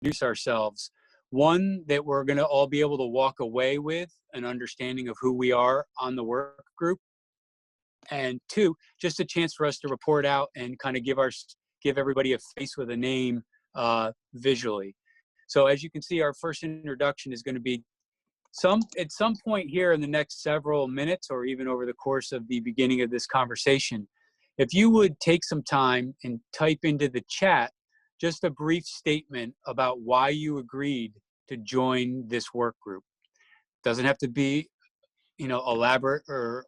introduce ourselves. One, that we're going to all be able to walk away with an understanding of who we are on the work group. And two, just a chance for us to report out and kind of give everybody a face with a name visually. So as you can see, our first introduction is going to be at some point here in the next several minutes, or even over the course of the beginning of this conversation. If you would take some time and type into the chat just a brief statement about why you agreed to join this work group. Doesn't have to be, elaborate or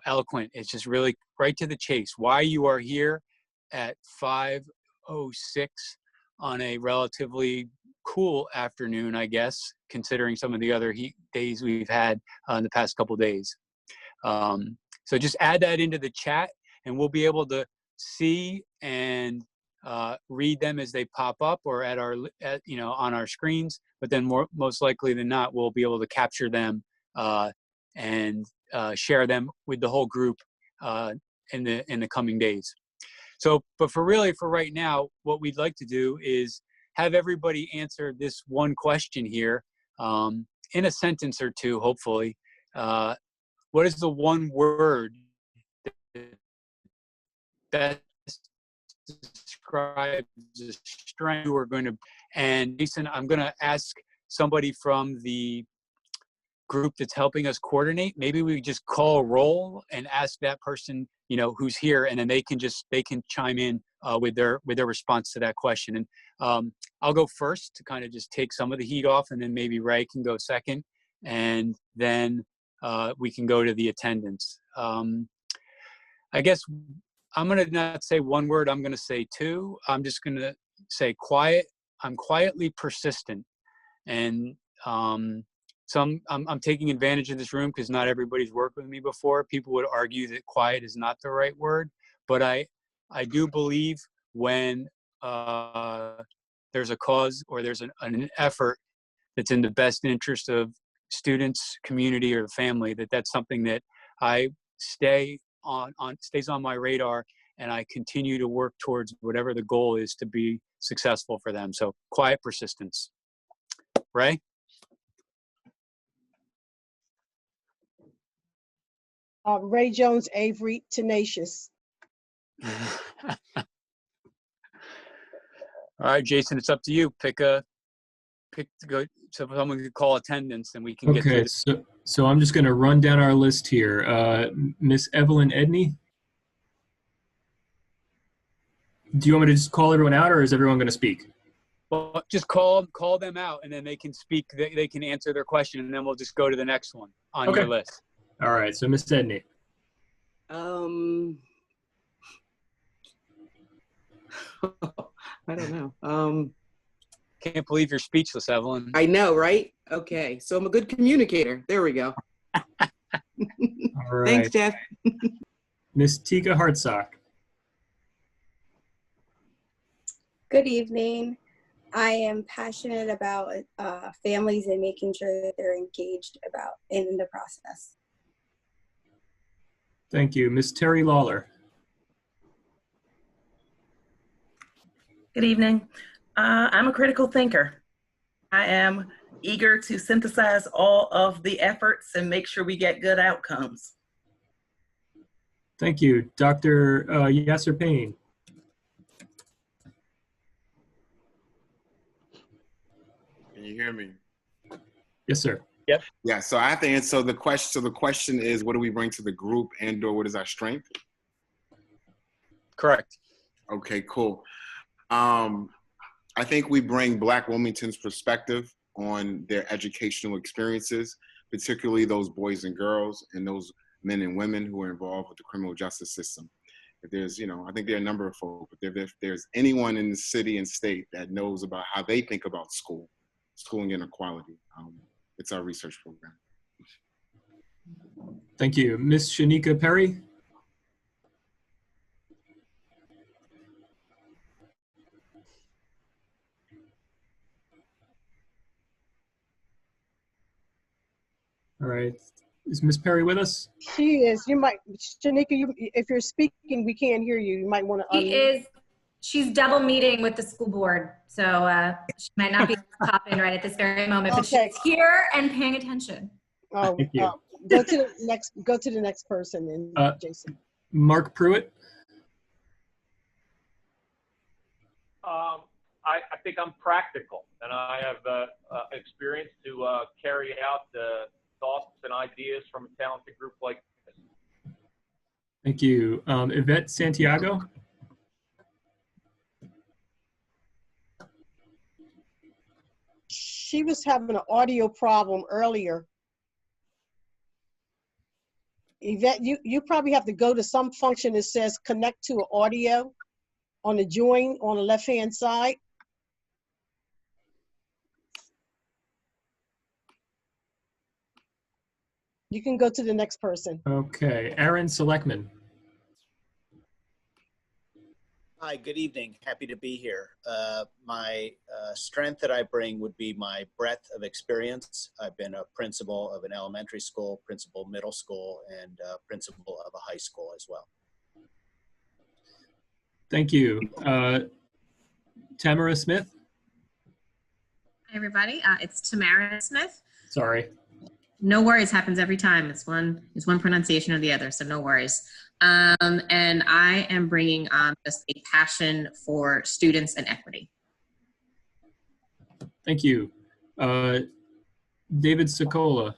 eloquent. It's just really right to the chase. Why you are here at 5:06 on a relatively cool afternoon, I guess, considering some of the other heat days we've had in the past couple of days. So just add that into the chat, and we'll be able to see and read them as they pop up or on our screens. But then most likely than not, we'll be able to capture them and share them with the whole group in the coming days. So, but for right now, what we'd like to do is have everybody answer this one question here in a sentence or two, hopefully. What is the one word that describes the strength we're going to? And Jason, I'm going to ask somebody from the group that's helping us coordinate. Maybe we just call roll and ask that person, who's here, and then they can chime in with their response to that question. And I'll go first to kind of just take some of the heat off, and then maybe Ray can go second, and then we can go to the attendance. I guess I'm going to not say one word. I'm going to say two. I'm just going to say quiet. I'm quietly persistent. And so I'm taking advantage of this room because not everybody's worked with me before. People would argue that quiet is not the right word, but I do believe when there's a cause or there's an effort that's in the best interest of students, community, or the family, that's something that I stays on my radar, and I continue to work towards whatever the goal is to be successful for them. So quiet persistence. Ray? Ray Jones Avery, tenacious. All right, Jason, it's up to you. Pick to go. So someone could call attendance, and we can get to this. So I'm just going to run down our list here. Miss Evelyn Edney. Do you want me to just call everyone out, or is everyone going to speak? Well, just call them out, and then they can speak. They can answer their question, and then we'll just go to the next one on your list. All right. So Miss Edney. I don't know. Can't believe you're speechless, Evelyn. I know, right? Okay, so I'm a good communicator. There we go. All right. Thanks, Jeff. Miss Tika Hartsock. Good evening. I am passionate about families and making sure that they're engaged in the process. Thank you. Miss Terry Lawler. Good evening. I'm a critical thinker. I am eager to synthesize all of the efforts and make sure we get good outcomes. Thank you. Dr. Yasser Payne. Can you hear me? Yes, sir. Yep. Yeah, so I have to answer the question. So the question is, what do we bring to the group, and/or what is our strength? Correct. Okay, cool. I think we bring Black Wilmington's perspective on their educational experiences, particularly those boys and girls and those men and women who are involved with the criminal justice system. If there's, I think there are a number of folks, but if there's anyone in the city and state that knows about how they think about schooling inequality, it's our research program. Thank you. Ms. Shanika Perry. All right. Is Ms. Perry with us? She is. You might, Shanika, if you're speaking, we can't hear you. You might want to unmute. He is. She's double meeting with the school board, so she might not be able to pop in right at this very moment, but Okay. she's here and paying attention. Oh, Thank you. go to the next person, and Jason. Mark Pruitt. I think I'm practical, and I have experience to carry out the thoughts and ideas from a talented group like this. Thank you. Yvette Santiago. She was having an audio problem earlier. Yvette, you probably have to go to some function that says connect to audio on the join on the left-hand side. You can go to the next person. Okay, Aaron Selectman. Hi, good evening. Happy to be here. My strength that I bring would be my breadth of experience. I've been a principal of an elementary school, principal middle school, and principal of a high school as well. Thank you. Tamara Smith. Hi, everybody. It's Tamara Smith. Sorry. No worries. Happens every time. It's one pronunciation or the other, so no worries. And I am bringing just a passion for students and equity. Thank you. David Sokola.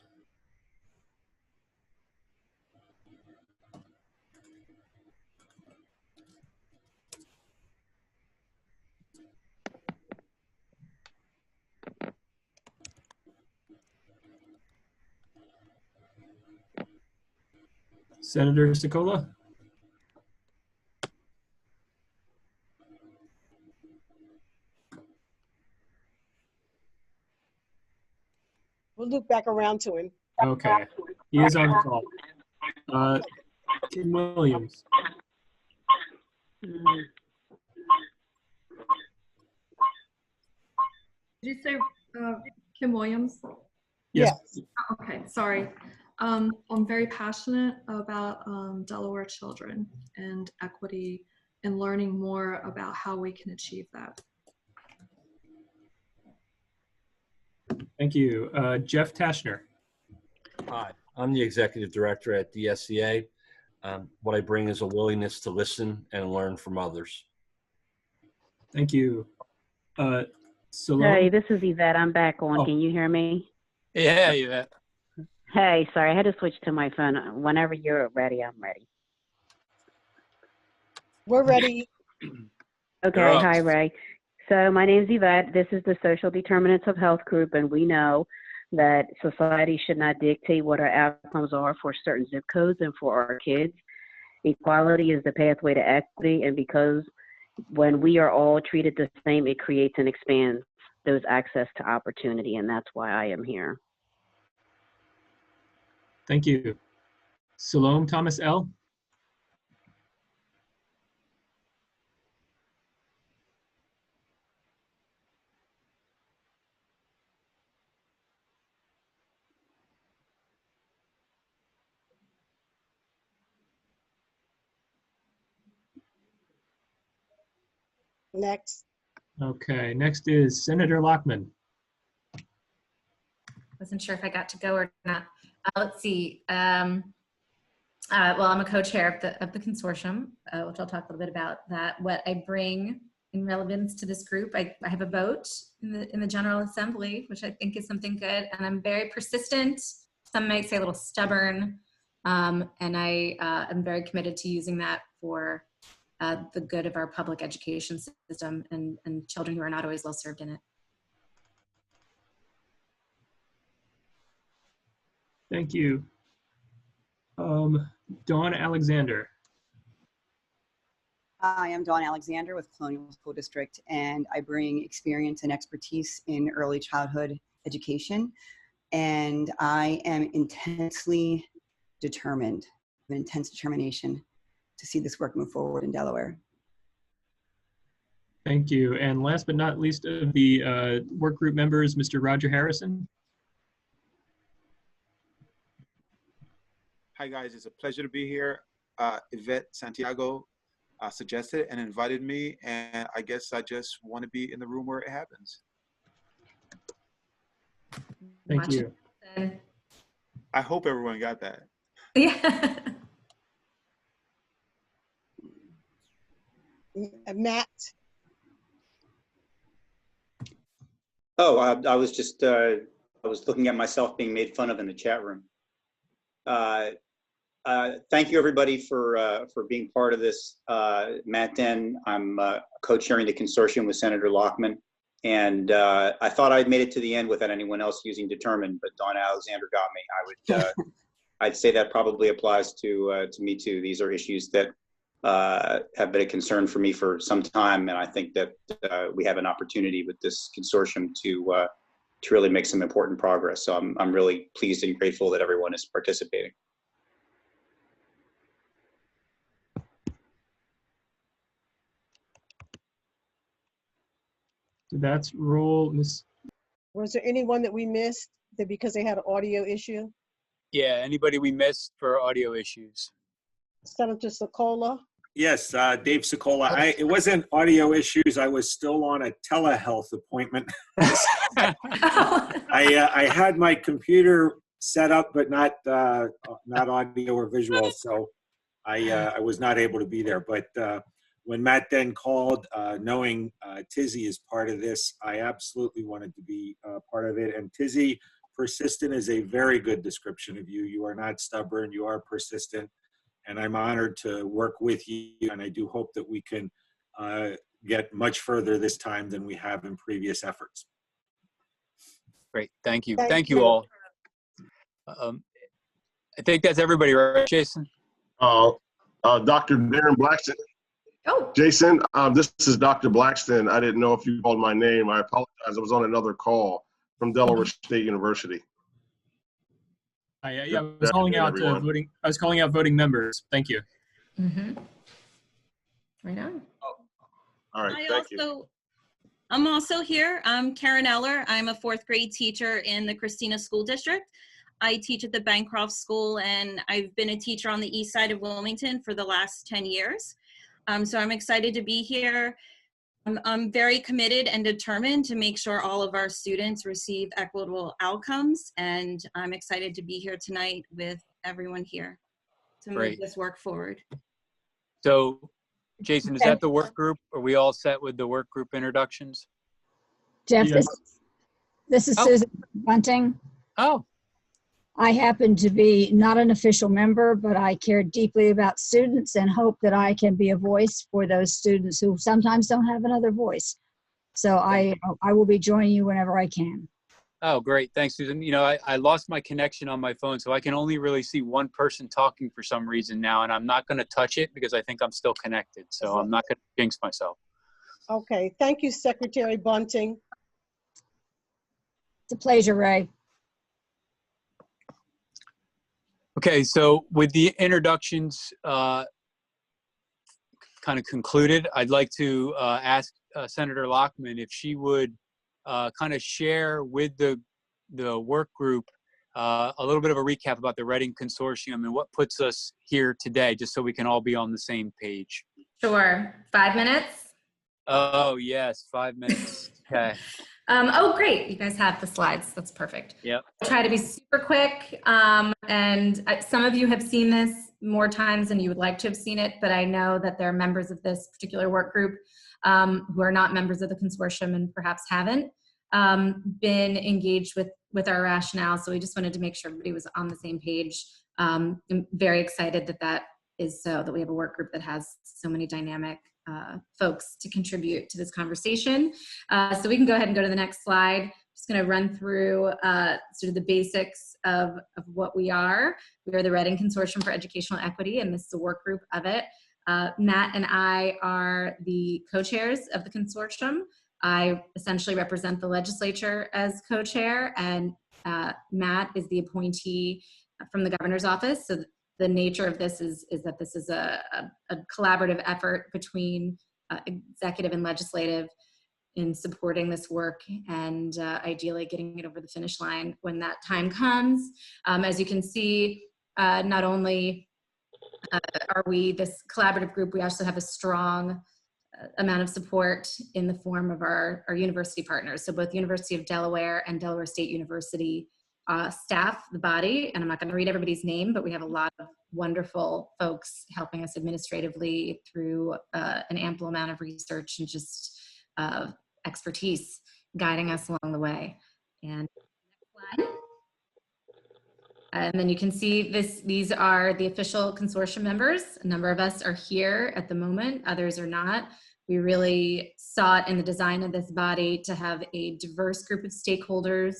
Senator Sokola. We'll loop back around to him. Okay, he is on the call. Tim Williams. Did you say Kim Williams? Yes. Okay, sorry. I'm very passionate about Delaware children and equity and learning more about how we can achieve that. Thank you. Jeff Tashner. Hi, I'm the executive director at DSCA. What I bring is a willingness to listen and learn from others. Thank you. Salome? Hey, this is Yvette. I'm back on. Can you hear me? Yeah, Yvette. Hey, sorry, I had to switch to my phone. Whenever you're ready, I'm ready. We're ready. Okay, hi, Ray. So my name's Yvette. This is the Social Determinants of Health group, and we know that society should not dictate what our outcomes are for certain zip codes and for our kids. Equality is the pathway to equity, and because when we are all treated the same, it creates and expands those access to opportunity, and that's why I am here. Thank you. Salome Thomas L. Next. Okay, next is Senator Lockman. Wasn't sure if I got to go or not. Let's see. Well, I'm a co-chair of the consortium, which I'll talk a little bit about that. What I bring in relevance to this group, I have a vote in the General Assembly, which I think is something good, and I'm very persistent. Some might say a little stubborn, and I am very committed to using that for the good of our public education system and children who are not always well served in it. Thank you. Dawn Alexander. Hi, I'm Dawn Alexander with Colonial School District, and I bring experience and expertise in early childhood education. And I am intensely determined, with intense determination to see this work move forward in Delaware. Thank you. And last but not least of the work group members, Mr. Roger Harrison. Hi guys, it's a pleasure to be here. Yvette Santiago, suggested and invited me, and I guess I just want to be in the room where it happens. Thank you. I hope everyone got that. Yeah. Matt? Oh, I was just, I was looking at myself being made fun of in the chat room. Thank you, everybody, for being part of this. Matt Den, I'm co-chairing the consortium with Senator Lockman. And I thought I'd made it to the end without anyone else using Determined, but Dawn Alexander got me. I would, I'd say that probably applies to me too. These are issues that have been a concern for me for some time, and I think that we have an opportunity with this consortium to really make some important progress. So I'm really pleased and grateful that everyone is participating. So that's roll, Miss. Was there anyone that we missed that because they had an audio issue? Yeah, anybody we missed for audio issues? Senator Sokola? Yes, Dave Sokola. It wasn't audio issues. I was still on a telehealth appointment. I had my computer set up, but not audio or visual, so I was not able to be there. But when Matt then called, knowing Tizzy is part of this, I absolutely wanted to be part of it. And Tizzy, persistent is a very good description of you. You are not stubborn. You are persistent. And I'm honored to work with you. And I do hope that we can get much further this time than we have in previous efforts. Great, thank you. Thank you all. I think that's everybody, right, Jason? Dr. Darren Blackston. Oh. Jason, this is Dr. Blackston. I didn't know if you called my name. I apologize. I was on another call from Delaware State University. Yeah, I was calling out voting. I was calling out voting members. Thank you. Mm-hmm. Right on. All right, thank you. I'm also here. I'm Karen Eller. I'm a 4th grade teacher in the Christina School District. I teach at the Bancroft School, and I've been a teacher on the east side of Wilmington for the last 10 years. So I'm excited to be here. I'm very committed and determined to make sure all of our students receive equitable outcomes, and I'm excited to be here tonight with everyone here to move this work forward. So, Jason, is that the work group? Are we all set with the work group introductions? Jeff, this is Susan Bunting. Oh. I happen to be not an official member, but I care deeply about students and hope that I can be a voice for those students who sometimes don't have another voice. So I will be joining you whenever I can. Oh, great. Thanks, Susan. You know, I lost my connection on my phone, so I can only really see one person talking for some reason now, and I'm not going to touch it because I think I'm still connected. So I'm not going to jinx myself. Okay. Thank you, Secretary Bunting. It's a pleasure, Ray. Okay, so with the introductions kind of concluded, I'd like to ask Senator Lockman if she would kind of share with the work group a little bit of a recap about the Reading Consortium and what puts us here today, just so we can all be on the same page. Sure. 5 minutes? Oh, yes, 5 minutes. Okay. Oh, great. You guys have the slides. That's perfect. Yep. I'll try to be super quick. And some of you have seen this more times than you would like to have seen it, but I know that there are members of this particular work group who are not members of the consortium and perhaps haven't been engaged with our rationale. So we just wanted to make sure everybody was on the same page. I'm very excited that is so, that we have a work group that has so many dynamic folks to contribute to this conversation. So we can go ahead and go to the next slide. Just going to run through sort of the basics of what we are. We are the Reading Consortium for Educational Equity, and this is a work group of it. Matt and I are the co-chairs of the consortium. I essentially represent the legislature as co-chair, and Matt is the appointee from the governor's office. So the nature of this is that this is a collaborative effort between executive and legislative in supporting this work and ideally getting it over the finish line when that time comes. As you can see, not only are we this collaborative group. We also have a strong amount of support in the form of our university partners. So both University of Delaware and Delaware State University staff, the body, and I'm not going to read everybody's name, but we have a lot of wonderful folks helping us administratively through an ample amount of research and just expertise guiding us along the way. And next slide. And then you can see these are the official consortium members. A number of us are here at the moment, others are not. We really sought in the design of this body to have a diverse group of stakeholders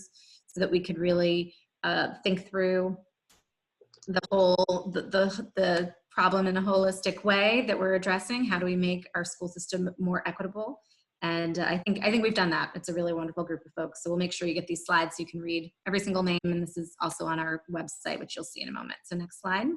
so that we could really think through the whole, the problem in a holistic way that we're addressing. How do we make our school system more equitable? And I think we've done that. It's a really wonderful group of folks. So we'll make sure you get these slides so you can read every single name. And this is also on our website, which you'll see in a moment. So next slide.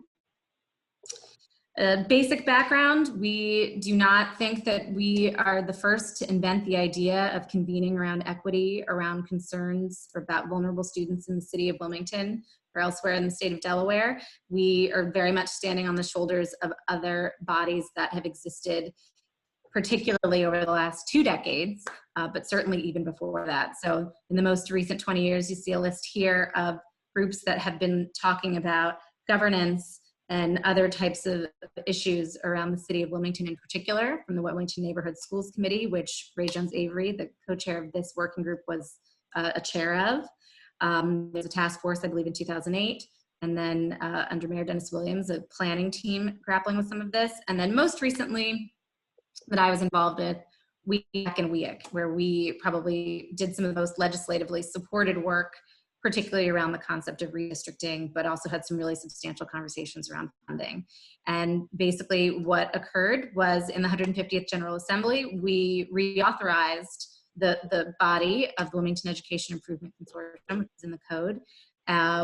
Basic background, we do not think that we are the first to invent the idea of convening around equity, around concerns about vulnerable students in the city of Wilmington or elsewhere in the state of Delaware. We are very much standing on the shoulders of other bodies that have existed, particularly over the last 2 decades, but certainly even before that. So in the most recent 20 years, you see a list here of groups that have been talking about governance and other types of issues around the city of Wilmington in particular, from the Wilmington Neighborhood Schools Committee, which Ray Jones-Avery, the co-chair of this working group, was a chair of. There's a task force, I believe, in 2008. And then under Mayor Dennis Williams, a planning team grappling with some of this. And then most recently, that I was involved in, WEAC and WEAC, where we probably did some of the most legislatively supported work, particularly around the concept of redistricting, but also had some really substantial conversations around funding. And basically what occurred was in the 150th General Assembly, we reauthorized the body of the Wilmington Education Improvement Consortium, which is in the code,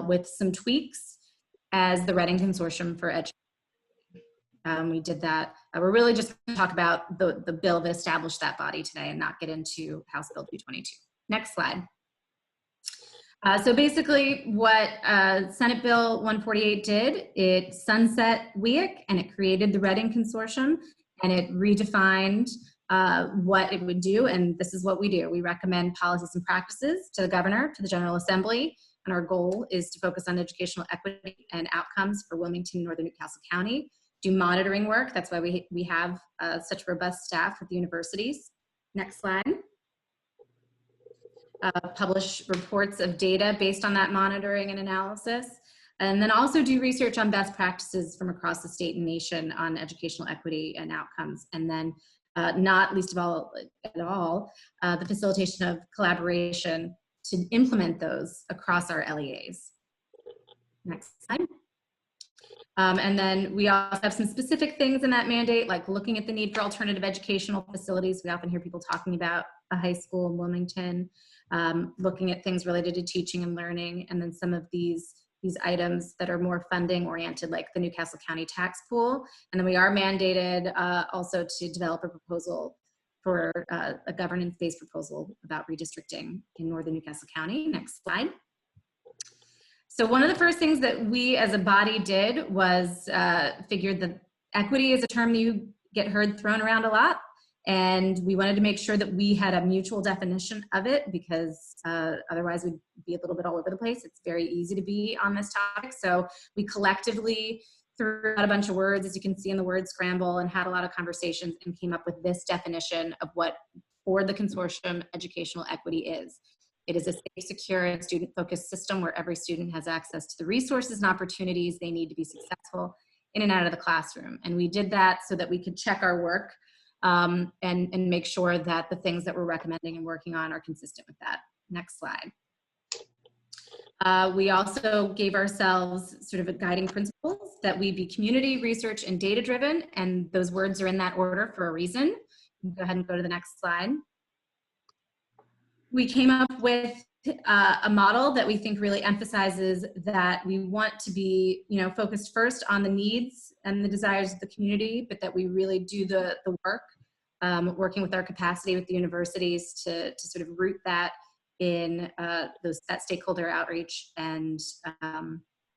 with some tweaks as the Reading Consortium for Education. We did that. We're really just going to talk about the bill that established that body today and not get into House Bill 222. Next slide. So basically what Senate Bill 148 did, it sunset WEAC and it created the Reading Consortium and it redefined what it would do. And this is what we do. We recommend policies and practices to the governor, to the General Assembly. And our goal is to focus on educational equity and outcomes for Wilmington and Northern Newcastle County. Do monitoring work. That's why we have such robust staff with the universities. Next slide. Publish reports of data based on that monitoring and analysis. And then also do research on best practices from across the state and nation on educational equity and outcomes. And then not least of all at all, the facilitation of collaboration to implement those across our LEAs. Next slide. And then we also have some specific things in that mandate, like looking at the need for alternative educational facilities. We often hear people talking about a high school in Wilmington, looking at things related to teaching and learning, and then some of these items that are more funding oriented, like the Newcastle County tax pool. And then we are mandated also to develop a proposal for a governance-based proposal about redistricting in Northern Newcastle County. Next slide. So one of the first things that we as a body did was figured that equity is a term that you get heard thrown around a lot. And we wanted to make sure that we had a mutual definition of it because otherwise we'd be a little bit all over the place. It's very easy to be on this topic. So we collectively threw out a bunch of words, as you can see in the word scramble, and had a lot of conversations and came up with this definition of what for the consortium educational equity is. It is a safe, secure, and student-focused system where every student has access to the resources and opportunities they need to be successful in and out of the classroom. And we did that so that we could check our work and make sure that the things that we're recommending and working on are consistent with that. Next slide. We also gave ourselves sort of a guiding principles that we be community, research, and data-driven, and those words are in that order for a reason. Go ahead and go to the next slide. We came up with a model that we think really emphasizes that we want to be, focused first on the needs and the desires of the community, but that we really do the work, working with our capacity with the universities to sort of root that in that stakeholder outreach and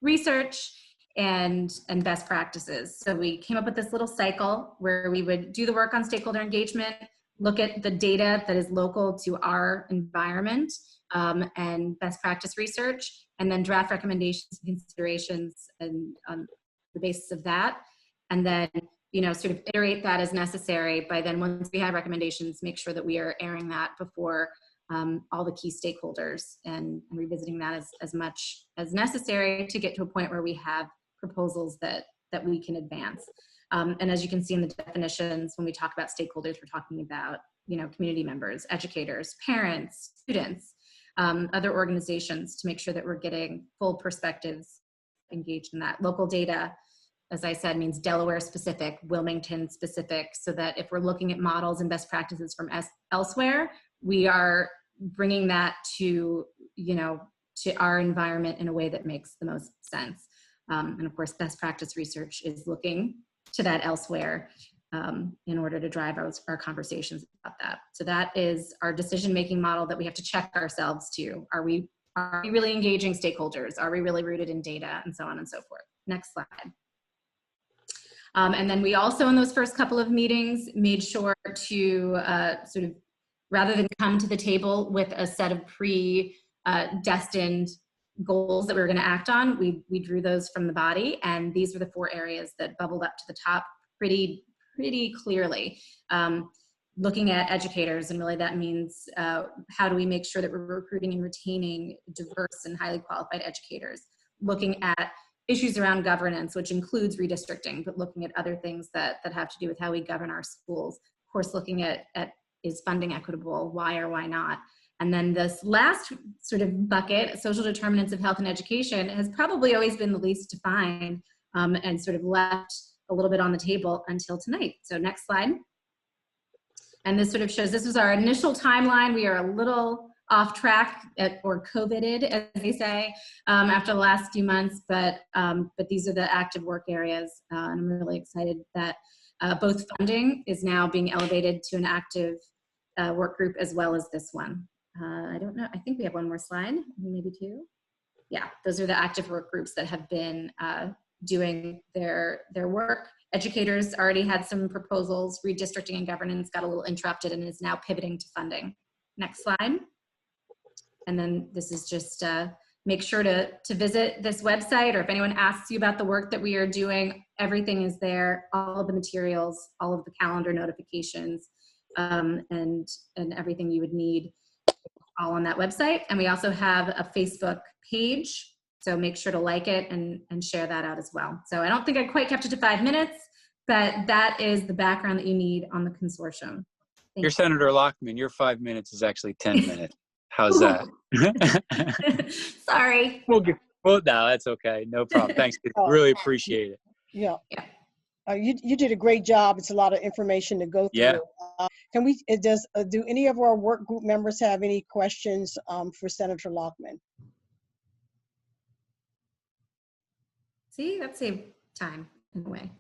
research, and best practices. So we came up with this little cycle where we would do the work on stakeholder engagement, look at the data that is local to our environment, and best practice research, and then draft recommendations and considerations and on the basis of that. And then, sort of iterate that as necessary. By then, once we have recommendations, make sure that we are airing that before all the key stakeholders and revisiting that as much as necessary to get to a point where we have proposals that we can advance. And as you can see in the definitions, when we talk about stakeholders, we're talking about, community members, educators, parents, students, other organizations, to make sure that we're getting full perspectives engaged in that. Local data, as I said, means Delaware specific, Wilmington specific, so that if we're looking at models and best practices from elsewhere, we are bringing that to our environment in a way that makes the most sense. And of course, best practice research is looking to that elsewhere in order to drive our conversations about that. So that is our decision-making model that we have to check ourselves to. Are we really engaging stakeholders? Are we really rooted in data? And so on and so forth. Next slide. And then we also, in those first couple of meetings, made sure to sort of, rather than come to the table with a set of destined goals that we were going to act on, we drew those from the body, and these were the 4 areas that bubbled up to the top pretty clearly. Looking at educators, and really that means how do we make sure that we're recruiting and retaining diverse and highly qualified educators. Looking at issues around governance, which includes redistricting, but looking at other things that have to do with how we govern our schools. Of course, looking at is funding equitable, why or why not? And then this last sort of bucket, social determinants of health and education, has probably always been the least defined and sort of left a little bit on the table until tonight. So next slide. And this sort of shows, this was our initial timeline. We are a little off track or COVIDed, as they say, after the last few months, but these are the active work areas. And I'm really excited that both funding is now being elevated to an active work group as well as this one. I don't know, I think we have one more slide, maybe 2. Yeah, those are the active work groups that have been doing their work. Educators already had some proposals. Redistricting and governance got a little interrupted and is now pivoting to funding. Next slide. And then this is just make sure to visit this website, or if anyone asks you about the work that we are doing, everything is there, all of the materials, all of the calendar notifications, and everything you would need, all on that website. And we also have a Facebook page, so make sure to like it and share that out as well. So I don't think I quite kept it to 5 minutes, but that is the background that you need on the consortium. You're Senator Lockman, your 5 minutes is actually 10 minutes. How's that? Sorry. Well, no, that's okay. No problem. Thanks. Really appreciate it. Yeah. You did a great job. It's a lot of information to go through. Yeah. Do any of our work group members have any questions for Senator Lockman? See, that saved time in a way.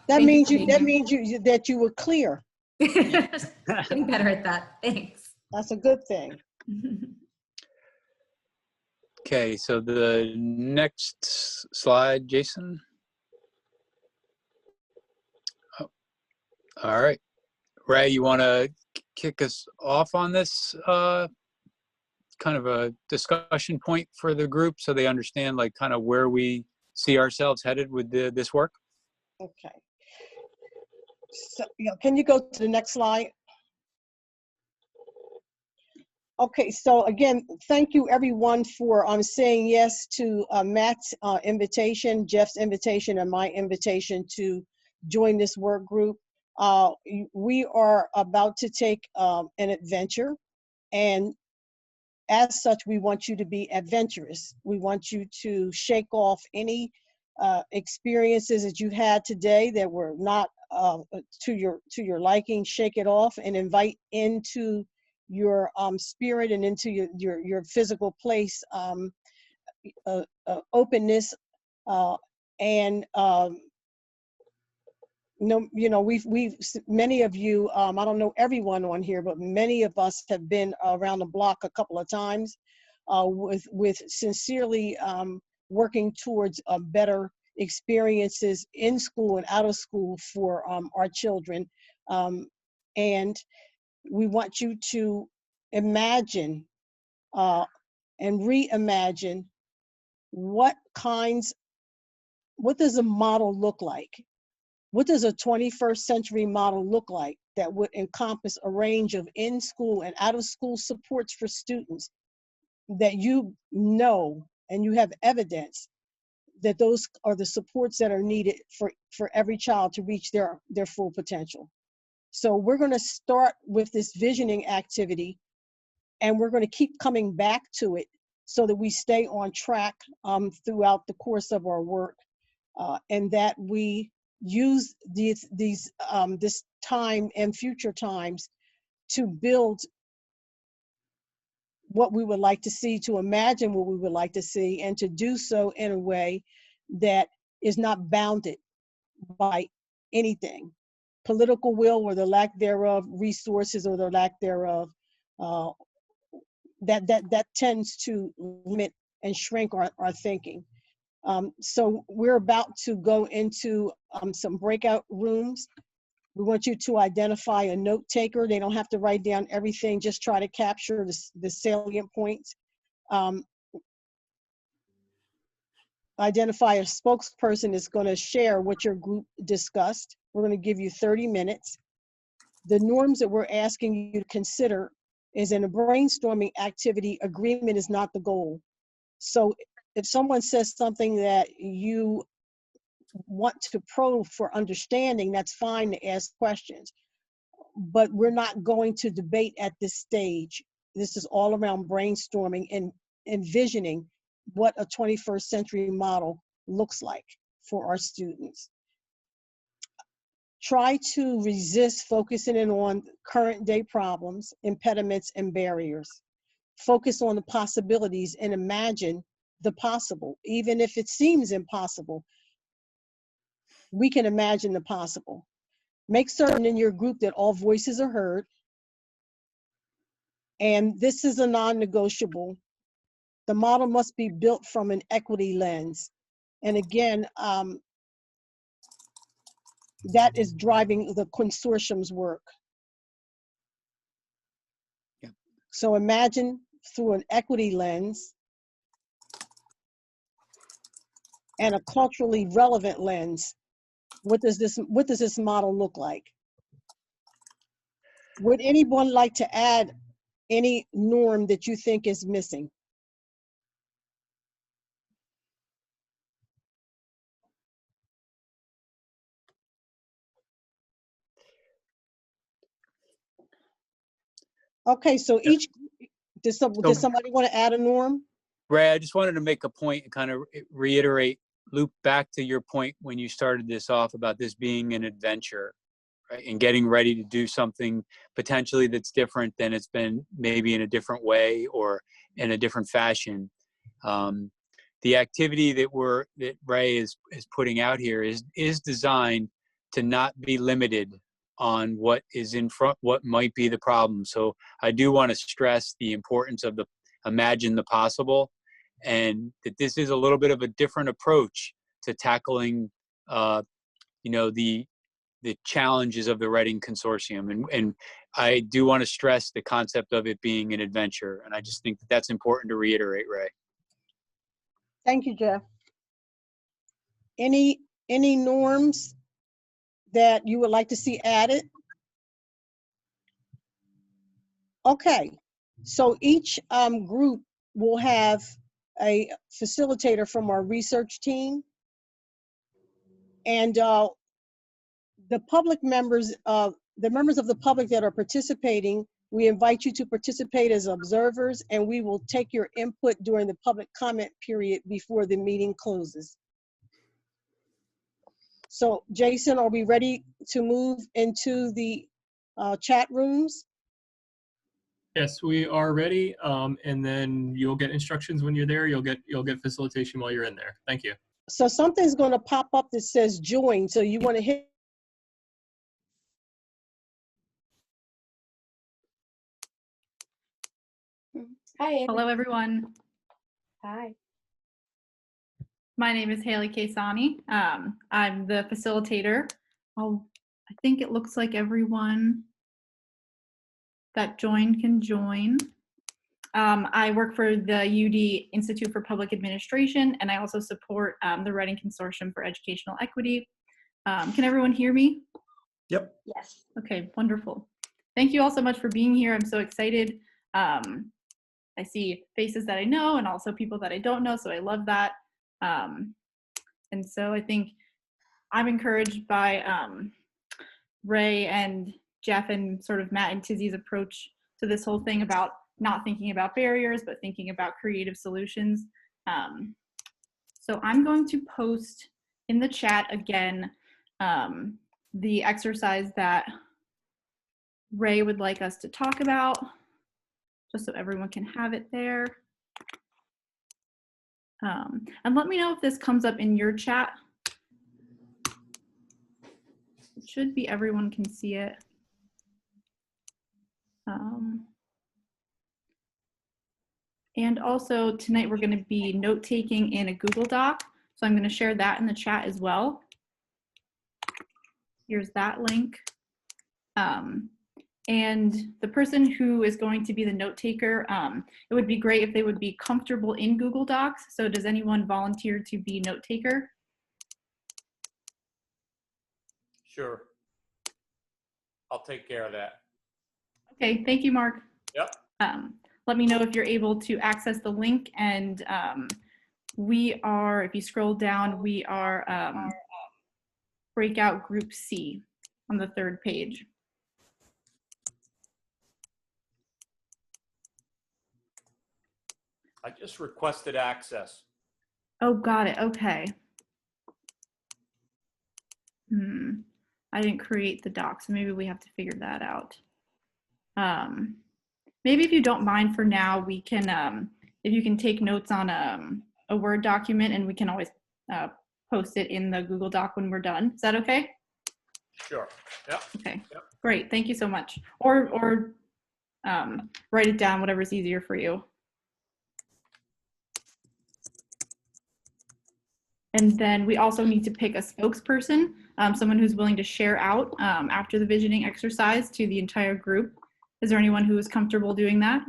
That means you were clear. Getting better at that. Thanks. That's a good thing. Okay, so the next slide, Jason. Oh, all right. Ray, you want to kick us off on this kind of a discussion point for the group so they understand like kind of where we see ourselves headed with this work? Okay. So, can you go to the next slide? Okay, so again, thank you everyone for saying yes to Matt's invitation, Jeff's invitation, and my invitation to join this work group. We are about to take an adventure, and as such, we want you to be adventurous. We want you to shake off any experiences that you had today that were not to your liking. Shake it off and invite into your spirit and into your physical place openness and we've many of you, I don't know everyone on here, but many of us have been around the block a couple of times with sincerely working towards better experiences in school and out of school for our children. And we want you to imagine and reimagine what does a model look like? What does a 21st century model look like that would encompass a range of in-school and out-of-school supports for students that you know and you have evidence that those are the supports that are needed for every child to reach their full potential. So we're going to start with this visioning activity, and we're going to keep coming back to it so that we stay on track throughout the course of our work, and that we use this time and future times to build what we would like to see, to imagine what we would like to see, and to do so in a way that is not bounded by anything, political will or the lack thereof, resources or the lack thereof. That tends to limit and shrink our thinking. So we're about to go into some breakout rooms. We want you to identify a note taker. They don't have to write down everything, just try to capture the salient points. Identify a spokesperson that's going to share what your group discussed. We're going to give you 30 minutes. The norms that we're asking you to consider is, in a brainstorming activity, agreement is not the goal. So if someone says something that you want to probe for understanding, that's fine to ask questions. But we're not going to debate at this stage. This is all around brainstorming and envisioning what a 21st century model looks like for our students. Try to resist focusing in on current day problems, impediments, and barriers. Focus on the possibilities and imagine the possible. Even if it seems impossible, we can imagine the possible. Make certain in your group that all voices are heard. And this is a non-negotiable. The model must be built from an equity lens. And again, that is driving the consortium's work. Yeah. So imagine through an equity lens and a culturally relevant lens, what does this model look like? Would anyone like to add any norm that you think is missing? Okay, so each, does somebody want to add a norm? Ray, I just wanted to make a point and kind of reiterate, loop back to your point when you started this off about this being an adventure, right? And getting ready to do something potentially that's different than it's been, maybe in a different way or in a different fashion. The activity that Ray is putting out here is designed to not be limited on what is in front, what might be the problem. So I do want to stress the importance of the imagine the possible, and that this is a little bit of a different approach to tackling, the challenges of the Reading Consortium. And I do want to stress the concept of it being an adventure. And I just think that that's important to reiterate, Ray. Thank you, Jeff. Any norms that you would like to see added? Okay, so each group will have a facilitator from our research team, and the members of the public that are participating, we invite you to participate as observers, and we will take your input during the public comment period before the meeting closes. So Jason, are we ready to move into the chat rooms? Yes, we are ready. And then you'll get instructions when you're there. You'll get facilitation while you're in there. Thank you. So something's going to pop up that says join. So you want to hit. Hi. Hello, everyone. Hi. My name is Haley Kasani. I'm the facilitator. I think it looks like everyone that joined can join. I work for the UD Institute for Public Administration, and I also support the Reading Consortium for Educational Equity. Can everyone hear me? Yep. Yes. Okay, wonderful. Thank you all so much for being here. I'm so excited. I see faces that I know and also people that I don't know, so I love that. And so I think I'm encouraged by Ray and Jeff and sort of Matt and Tizzy's approach to this whole thing about not thinking about barriers, but thinking about creative solutions. So I'm going to post in the chat again the exercise that Ray would like us to talk about, just so everyone can have it there. And let me know if this comes up in your chat. It should be everyone can see it. And also tonight we're going to be note-taking in a Google Doc. So I'm going to share that in the chat as well. Here's that link. And the person who is going to be the note taker, it would be great if they would be comfortable in Google Docs. So does anyone volunteer to be note taker? Sure. I'll take care of that. Okay, thank you, Mark. Yep. Let me know if you're able to access the link. And we are, if you scroll down, we are breakout group C on the 3rd page. I just requested access. Oh, got it. Okay. I didn't create the doc, so maybe we have to figure that out. Maybe if you don't mind for now, we can, if you can take notes on a Word document, and we can always post it in the Google Doc when we're done. Is that okay? Sure. Yep. Okay. Yep. Great. Thank you so much. Or write it down, whatever's easier for you. And then we also need to pick a spokesperson, someone who's willing to share out after the visioning exercise to the entire group. Is there anyone who is comfortable doing that?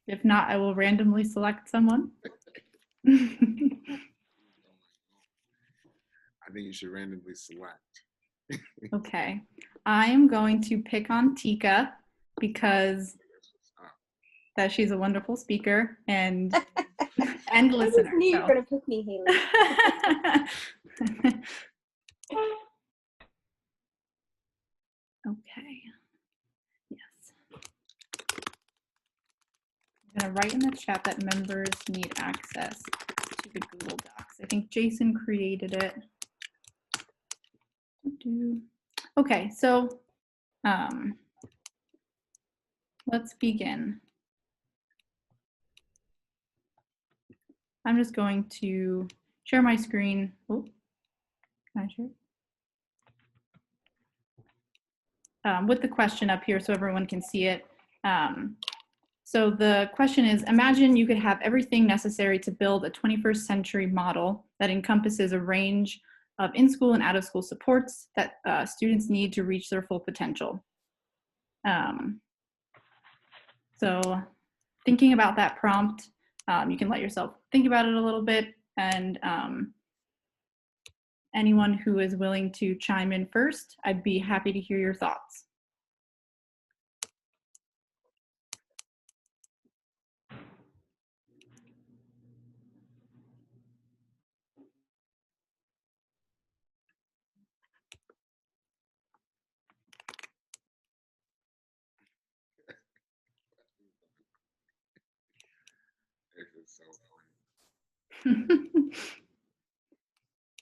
If not, I will randomly select someone. I think you should randomly select. Okay. I am going to pick on Tika because that she's a wonderful speaker and listener. I just knew you were going to pick me, Haley. Okay. Yes. I'm going to write in the chat that members need access to the Google Docs. I think Jason created it. Okay, so let's begin. I'm just going to share my screen. Oh, can I share? With the question up here so everyone can see it. So the question is, imagine you could have everything necessary to build a 21st century model that encompasses a range of in-school and out-of-school supports that students need to reach their full potential. So thinking about that prompt, you can let yourself think about it a little bit, and anyone who is willing to chime in first, I'd be happy to hear your thoughts.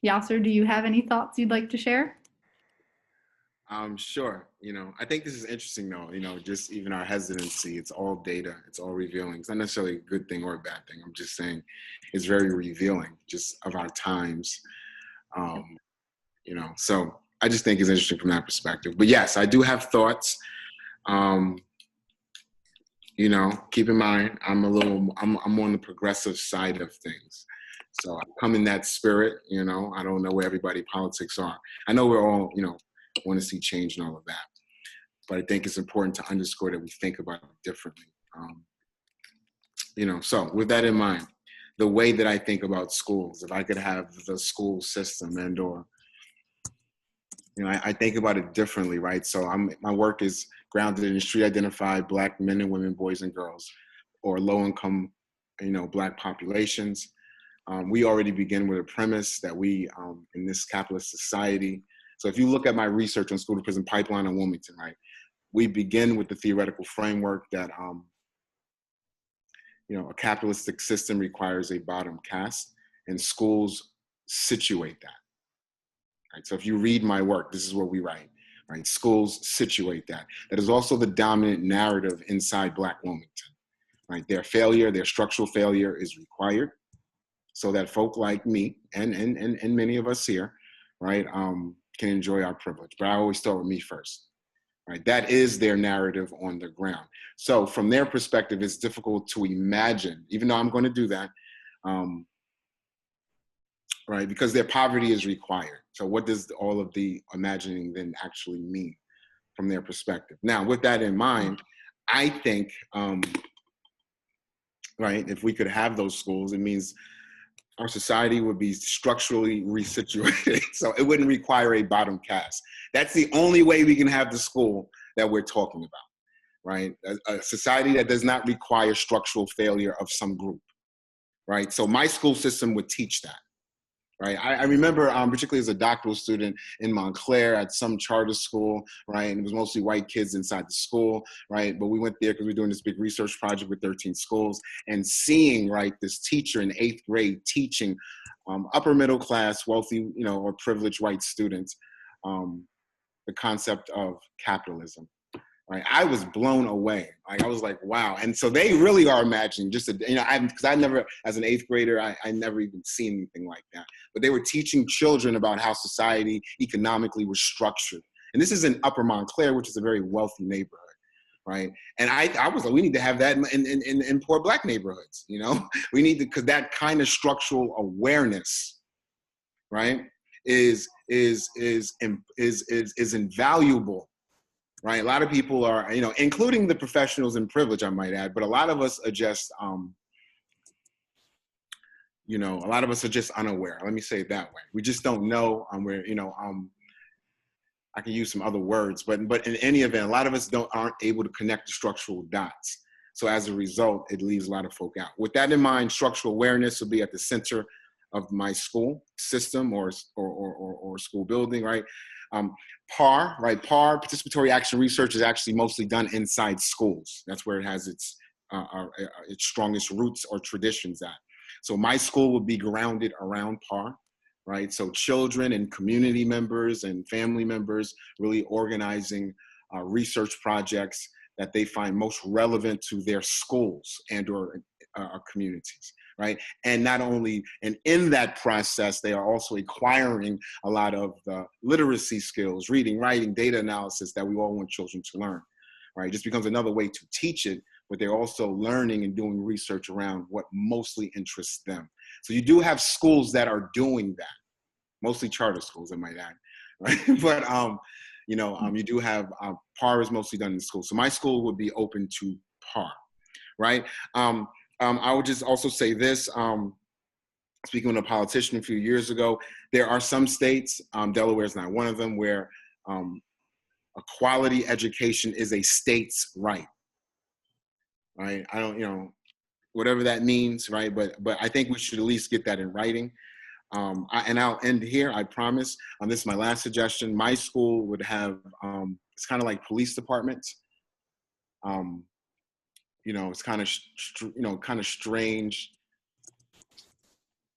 Yasser, do you have any thoughts you'd like to share? Sure. I think this is interesting though, just even our hesitancy, it's all data, it's all revealing. It's not necessarily a good thing or a bad thing. I'm just saying it's very revealing just of our times. So I just think it's interesting from that perspective. But yes, I do have thoughts. You know, keep in mind, I'm on the progressive side of things. So I come in that spirit, you know. I don't know where everybody politics are. I know we're all, you know, want to see change and all of that. But I think it's important to underscore that we think about it differently. You know, so with that in mind, the way that I think about schools, if I could have the school system and or, you know, I think about it differently, right? So my work is grounded in street identified Black men and women, boys and girls, or low income, you know, Black populations. We already begin with a premise that we, in this capitalist society, so if you look at my research on school to prison pipeline in Wilmington, right, we begin with the theoretical framework that, you know, a capitalistic system requires a bottom caste, and schools situate that. Right? So if you read my work, this is what we write, right? Schools situate that. That is also the dominant narrative inside Black Wilmington, right? Their failure, their structural failure is required so that folk like me and many of us here, right, can enjoy our privilege. But I always start with me first, right? That is their narrative on the ground. So from their perspective, it's difficult to imagine, even though I'm going to do that, right? Because their poverty is required. So what does all of the imagining then actually mean from their perspective? Now, with that in mind, I think, right, if we could have those schools, it means our society would be structurally resituated. So it wouldn't require a bottom caste. That's the only way we can have the school that we're talking about, right? A society that does not require structural failure of some group, right? So my school system would teach that. Right. I remember, particularly as a doctoral student in Montclair at some charter school, right? And it was mostly white kids inside the school, right? But we went there because we were doing this big research project with 13 schools and seeing, right, this teacher in 8th grade teaching upper middle class, wealthy, you know, or privileged white students the concept of capitalism. Right, I was blown away. Like I was like, wow. And so they really are imagining just, you know, because I never, as an 8th grader, I never even seen anything like that. But they were teaching children about how society economically was structured. And this is in Upper Montclair, which is a very wealthy neighborhood, right? And I was like, we need to have that in poor Black neighborhoods, you know? We need to, because that kind of structural awareness, right, is invaluable. Right, a lot of people are, you know, including the professionals in privilege, I might add, but a lot of us are just, you know, a lot of us are just unaware. Let me say it that way. We just don't know. We're, you know, I can use some other words, but in any event, a lot of us aren't able to connect the structural dots. So as a result, it leaves a lot of folk out. With that in mind, structural awareness will be at the center of my school system or school building, right? PAR, right? PAR, participatory action research, is actually mostly done inside schools. That's where it has its strongest roots or traditions at. So my school would be grounded around PAR, right? So children and community members and family members really organizing research projects that they find most relevant to their schools and or communities, right? And not only, and in that process, they are also acquiring a lot of the literacy skills, reading, writing, data analysis that we all want children to learn, right? It just becomes another way to teach it, but they're also learning and doing research around what mostly interests them. So you do have schools that are doing that, mostly charter schools, I might add, right? But, you know, you do have, PAR is mostly done in school. So my school would be open to PAR, right? I would just also say this, speaking with a politician a few years ago, there are some states, Delaware is not one of them, where a quality education is a state's right, right? I don't, you know, whatever that means, right? But I think we should at least get that in writing. And I'll end here, I promise. This is my last suggestion. My school would have, it's kind of like police departments. You know, it's kind of, you know, kind of strange.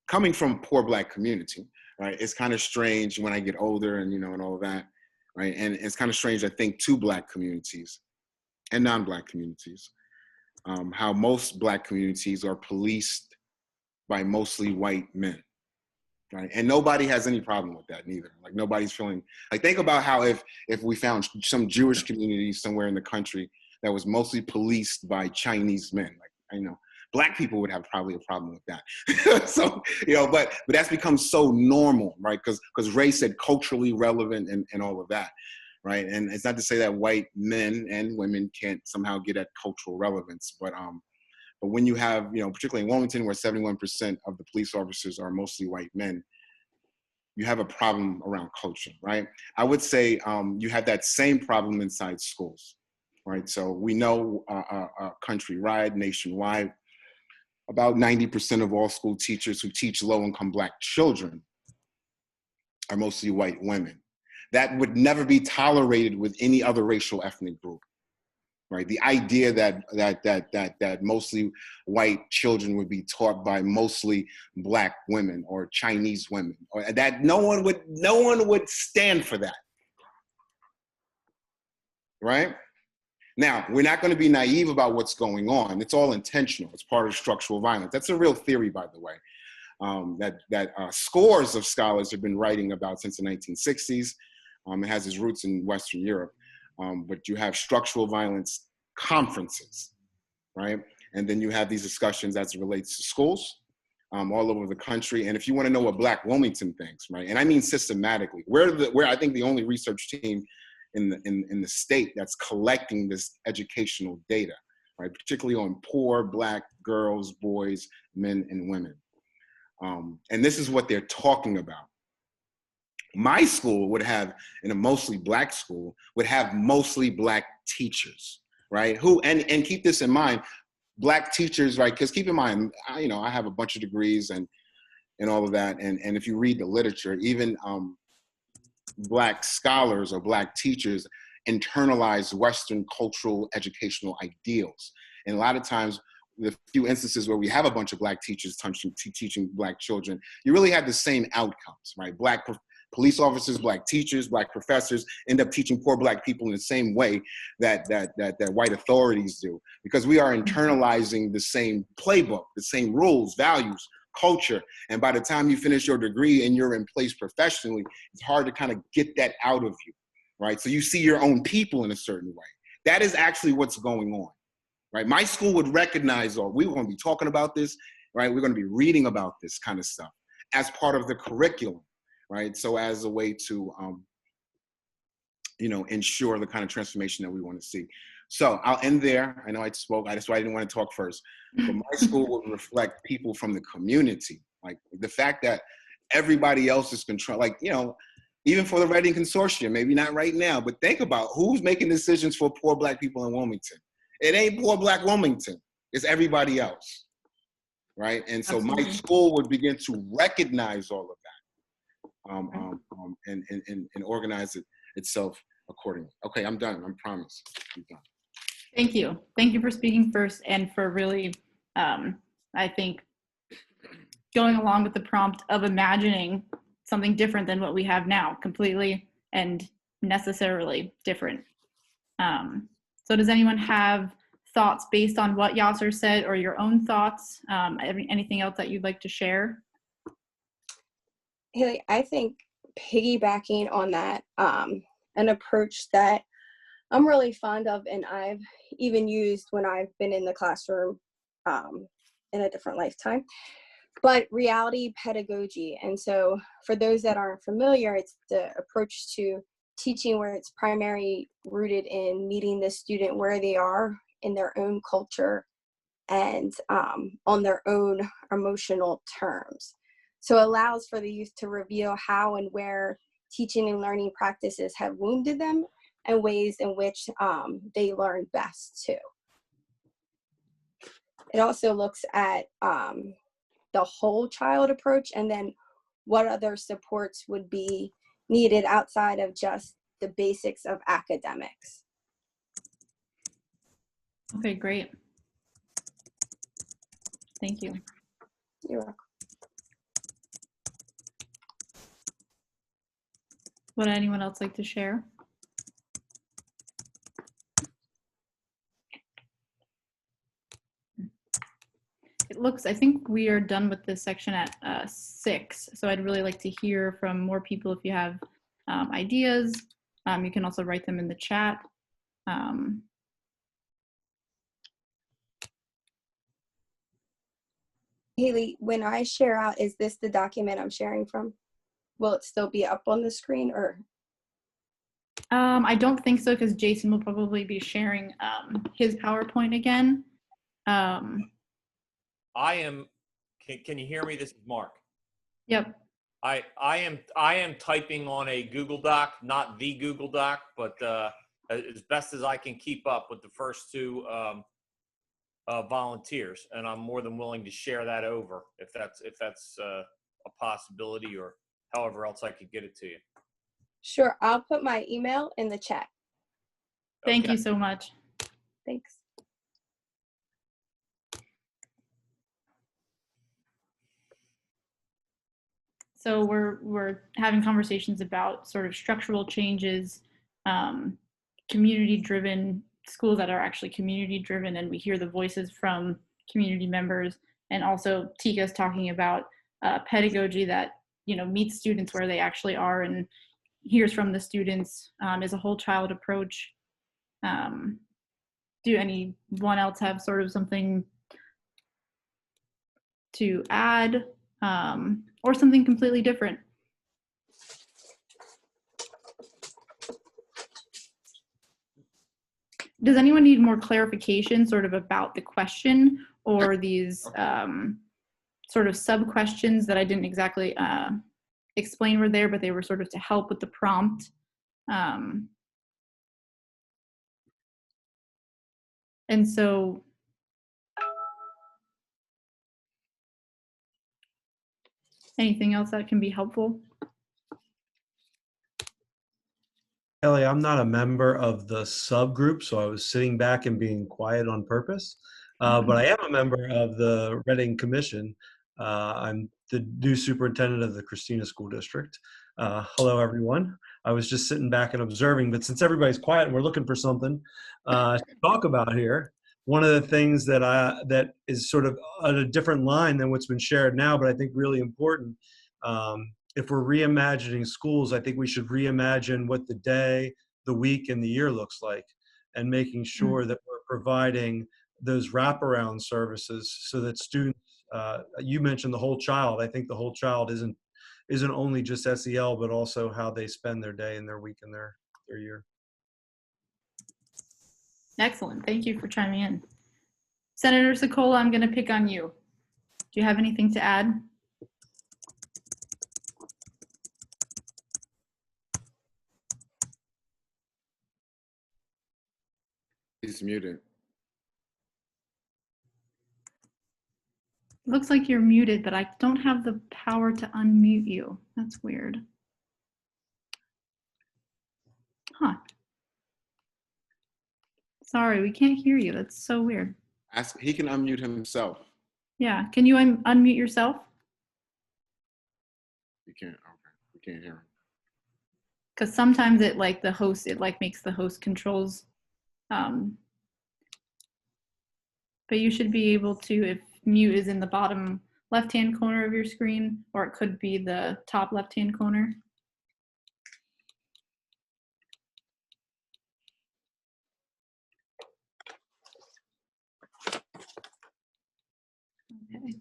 Coming from a poor Black community, right? It's kind of strange when I get older and, you know, and all of that, right? And it's kind of strange, I think, to Black communities and non-Black communities, how most Black communities are policed by mostly white men. Right. And nobody has any problem with that neither. Like nobody's feeling like, think about how if we found some Jewish community somewhere in the country that was mostly policed by Chinese men. Like, I know Black people would have probably a problem with that. So, you know, but that's become so normal, right? Because Ray said culturally relevant and all of that, right? And it's not to say that white men and women can't somehow get at cultural relevance, but when you have, you know, particularly in Wilmington, where 71% of the police officers are mostly white men, you have a problem around culture, right? I would say you have that same problem inside schools, right? So we know countrywide, nationwide, about 90% of all school teachers who teach low-income Black children are mostly white women. That would never be tolerated with any other racial ethnic group, right? The idea that mostly white children would be taught by mostly Black women or Chinese women, or that no one would stand for that, right? Now, we're not going to be naive about what's going on. It's all intentional. It's part of structural violence. That's a real theory, by the way, that scores of scholars have been writing about since the 1960s. It has its roots in Western Europe. But you have structural violence conferences, right? And then you have these discussions as it relates to schools all over the country. And if you want to know what Black Wilmington thinks, right? And I mean systematically, we're I think the only research team in the state that's collecting this educational data, right? Particularly on poor Black girls, boys, men, and women. And this is what they're talking about. My school would have, in a mostly Black school, would have mostly Black teachers, right? Who, and keep this in mind, Black teachers, right? Because keep in mind, I have a bunch of degrees and all of that. And if you read the literature, even Black scholars or Black teachers internalize Western cultural educational ideals. And a lot of times, the few instances where we have a bunch of Black teachers teaching Black children, you really have the same outcomes, right? Black police officers, Black teachers, Black professors end up teaching poor Black people in the same way that white authorities do, because we are internalizing the same playbook, the same rules, values, culture. And by the time you finish your degree and you're in place professionally, it's hard to kind of get that out of you, right? So you see your own people in a certain way. That is actually what's going on, right? My school would recognize, or we're going to be talking about this, right? We're going to be reading about this kind of stuff as part of the curriculum, right? So as a way to, ensure the kind of transformation that we want to see. So I'll end there. I know I spoke, that's why I didn't want to talk first. But my school will reflect people from the community. Like the fact that everybody else is control, even for the Reading Consortium, maybe not right now, but think about who's making decisions for poor Black people in Wilmington. It ain't poor Black Wilmington, it's everybody else, right? And so my school would begin to recognize all of that and organize itself accordingly. Okay, I'm done, I promise, I'm done. Thank you. Thank you for speaking first and for really, I think, going along with the prompt of imagining something different than what we have now, completely and necessarily different. So does anyone have thoughts based on what Yasser said, or your own thoughts? Anything else that you'd like to share? Haley, I think piggybacking on that, an approach that I'm really fond of, and I've even used when I've been in the classroom in a different lifetime, but reality pedagogy. And so for those that aren't familiar, it's the approach to teaching where it's primarily rooted in meeting the student where they are in their own culture and on their own emotional terms. So it allows for the youth to reveal how and where teaching and learning practices have wounded them and ways in which they learn best too. It also looks at the whole child approach, and then what other supports would be needed outside of just the basics of academics. Okay, great. Thank you. You're welcome. Would anyone else like to share? It looks, I think we are done with this section at 6. So I'd really like to hear from more people if you have ideas. You can also write them in the chat. Haley, when I share out, is this the document I'm sharing from? Will it still be up on the screen or? I don't think so because Jason will probably be sharing his PowerPoint again. I am, can you hear me? This is Mark. Yep. I am typing on a Google Doc, not the Google Doc, but as best as I can keep up with the first two volunteers, and I'm more than willing to share that over if that's a possibility, or however else I could get it to you. Sure, I'll put my email in the chat. Thank Okay. you so much. Thanks. So we're having conversations about sort of structural changes, community-driven schools that are actually community-driven, and we hear the voices from community members. And also Tika's talking about pedagogy that meets students where they actually are and hears from the students, is a whole child approach. Do anyone else have sort of something to add, or something completely different? Does anyone need more clarification sort of about the question or these sort of sub-questions that I didn't exactly explain were there, but they were sort of to help with the prompt? And so anything else that can be helpful? Ellie, I'm not a member of the subgroup, so I was sitting back and being quiet on purpose. But I am a member of the Reading Commission. I'm the new superintendent of the Christina School District. Hello, everyone. I was just sitting back and observing, but since everybody's quiet and we're looking for something to talk about here, one of the things that is sort of on a different line than what's been shared now, but I think really important, if we're reimagining schools, I think we should reimagine what the day, the week, and the year looks like, and making sure that we're providing those wraparound services so that students, you mentioned the whole child. I think the whole child isn't only just SEL, but also how they spend their day and their week and their year. Excellent. Thank you for chiming in. Senator Sokola, I'm going to pick on you. Do you have anything to add? He's muted. Looks like you're muted, but I don't have the power to unmute you. That's weird. Huh. Sorry, we can't hear you. That's so weird. He can unmute himself. Yeah, can you unmute yourself? You can't. Okay, we can't hear him. Because sometimes it makes the host controls. But you should be able to, if mute is in the bottom left-hand corner of your screen, or it could be the top left-hand corner. Okay.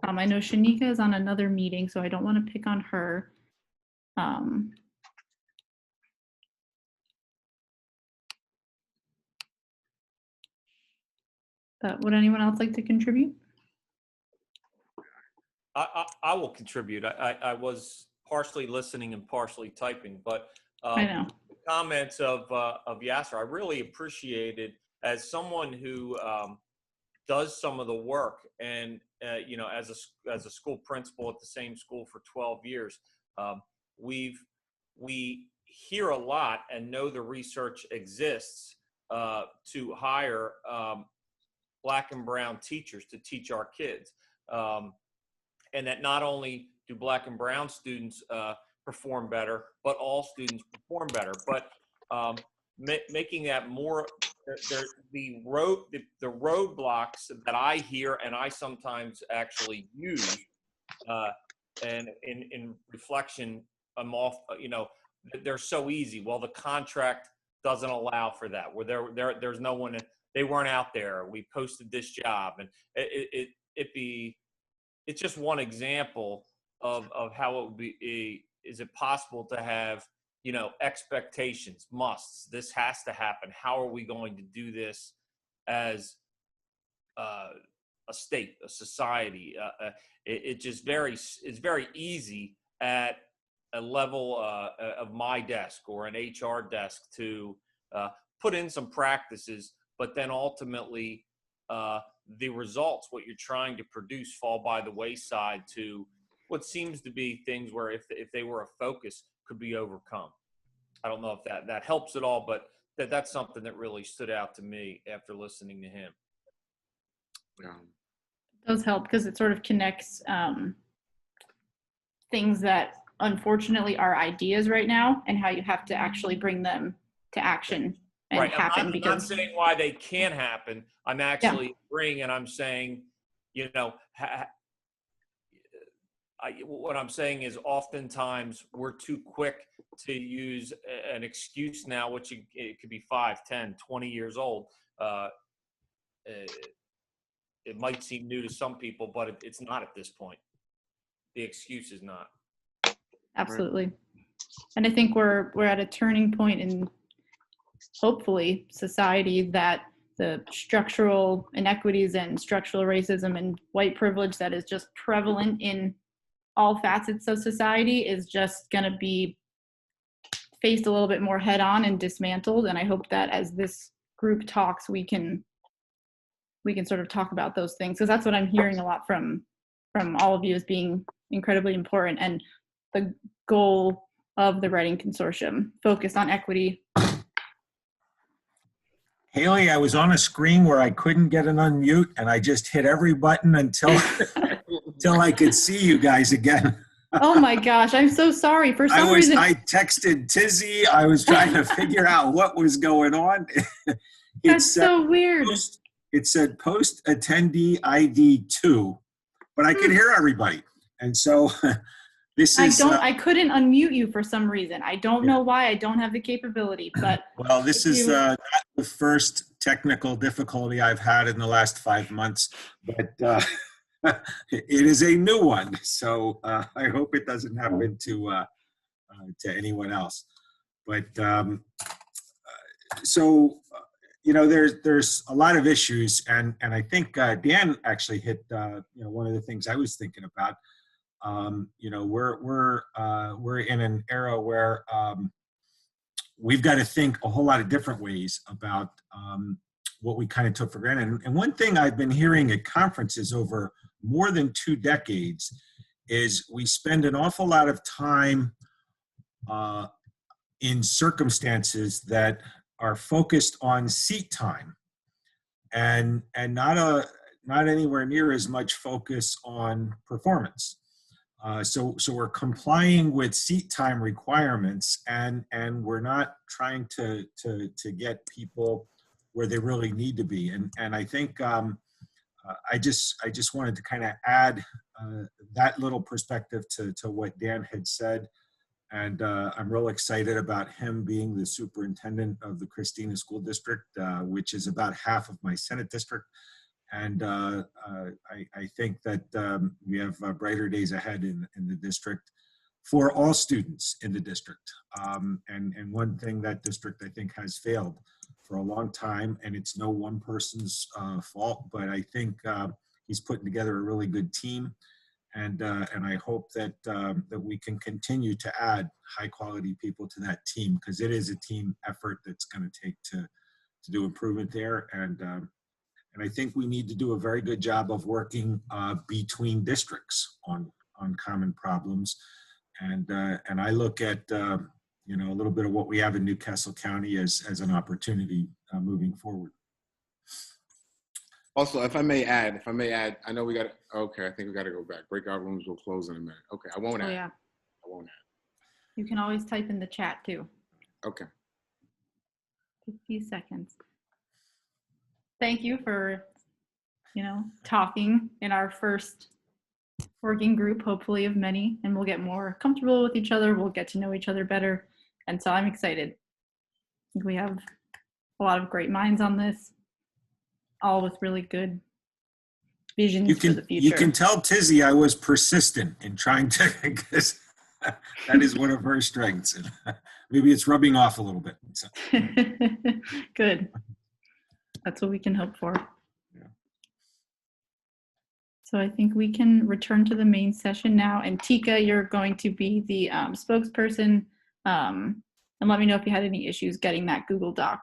I know Shanika is on another meeting, so I don't want to pick on her. But would anyone else like to contribute? I will contribute. I was partially listening and partially typing, but I know. the comments of Yasser, I really appreciated as someone who does some of the work, and as a school principal at the same school for 12 years, we hear a lot and know the research exists to hire Black and brown teachers to teach our kids. And that not only do Black and brown students perform better, but all students perform better. But making that more, the roadblocks that I hear and I sometimes actually use, and in reflection, I'm off, they're so easy. Well, the contract doesn't allow for that. Where there's no one. They weren't out there. We posted this job, and it's just one example of how it would be. Is it possible to have, you know, expectations, musts? This has to happen. How are we going to do this as a state, a society? It's very easy at a level of my desk or an HR desk to put in some practices, but then ultimately the results, what you're trying to produce, fall by the wayside to what seems to be things where if they were a focus, could be overcome. I don't know if that helps at all, but that's something that really stood out to me after listening to him. It does help because it sort of connects things that unfortunately are ideas right now and how you have to actually bring them to action and Right. happen. I'm not saying why they can't happen. I'm actually agreeing, and I'm saying, you know, what I'm saying is oftentimes we're too quick to use an excuse now, which it could be 5, 10, 20 years old. It might seem new to some people, but it's not at this point. The excuse is not. Absolutely. And I think we're at a turning point in, hopefully, society that the structural inequities and structural racism and white privilege that is just prevalent in all facets of society is just going to be faced a little bit more head on and dismantled. And I hope that as this group talks, we can sort of talk about those things, because that's what I'm hearing a lot from all of you as being incredibly important. And the goal of the Writing Consortium, focus on equity. Haley, I was on a screen where I couldn't get an unmute, and I just hit every button until I could see you guys again. Oh my gosh, I'm so sorry. For some reason, I texted Tizzy. I was trying to figure out what was going on. That's so weird. It said post attendee ID 2, but I could hear everybody. And so I couldn't unmute you for some reason. I don't know why. I don't have the capability, but. Well, this is not the first technical difficulty I've had in the last 5 months, but it is a new one. So I hope it doesn't happen to anyone else. But you know, there's a lot of issues, and I think Dan actually hit you know, one of the things I was thinking about. You know, we're in an era where we've got to think a whole lot of different ways about what we kind of took for granted. And one thing I've been hearing at conferences over more than 2 decades is we spend an awful lot of time in circumstances that are focused on seat time, and not anywhere near as much focus on performance. So we're complying with seat time requirements, and we're not trying to get people where they really need to be. And I think I just wanted to kind of add that little perspective to what Dan had said. And I'm real excited about him being the superintendent of the Christina School District, which is about half of my Senate district. And I think that we have brighter days ahead in the district for all students in the district. And one thing that district I think has failed for a long time, and it's no one person's fault, but I think he's putting together a really good team. And I hope that that we can continue to add high quality people to that team, because it is a team effort that's going to take to do improvement there. And I think we need to do a very good job of working between districts on common problems. And I look at you know, a little bit of what we have in Newcastle County as an opportunity moving forward. Also, if I may add, I know we got to, okay, I think we got to go back. Breakout rooms will close in a minute. Okay, I won't add. Yeah. I won't add. You can always type in the chat too. Okay. A few seconds. Thank you for, you know, talking in our first working group, hopefully of many, and we'll get more comfortable with each other. We'll get to know each other better. And so I'm excited. We have a lot of great minds on this, all with really good visions for the future. You can tell Tizzy I was persistent in trying to, because that is one of her strengths. And maybe it's rubbing off a little bit. So. Good. That's what we can hope for. Yeah. So I think we can return to the main session now. And Tika, you're going to be the spokesperson. And let me know if you had any issues getting that Google Doc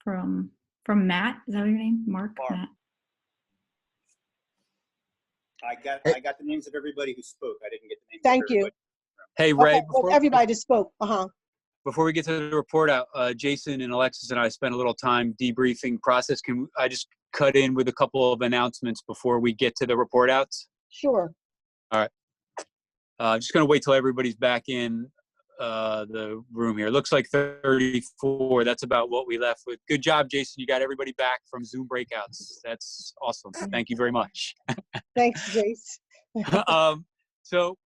from Matt. Is that your name? Mark? Matt. I got the names of everybody who spoke. I didn't get the names. Thank of you. Hey, Ray. Okay, everybody spoke. Before we get to the report out, Jason and Alexis and I spent a little time debriefing process. Can I just cut in with a couple of announcements before we get to the report outs? Sure. All right. I'm just going to wait till everybody's back in the room here. Looks like 34. That's about what we left with. Good job, Jason. You got everybody back from Zoom breakouts. That's awesome. Thank you very much. Thanks, Jace. So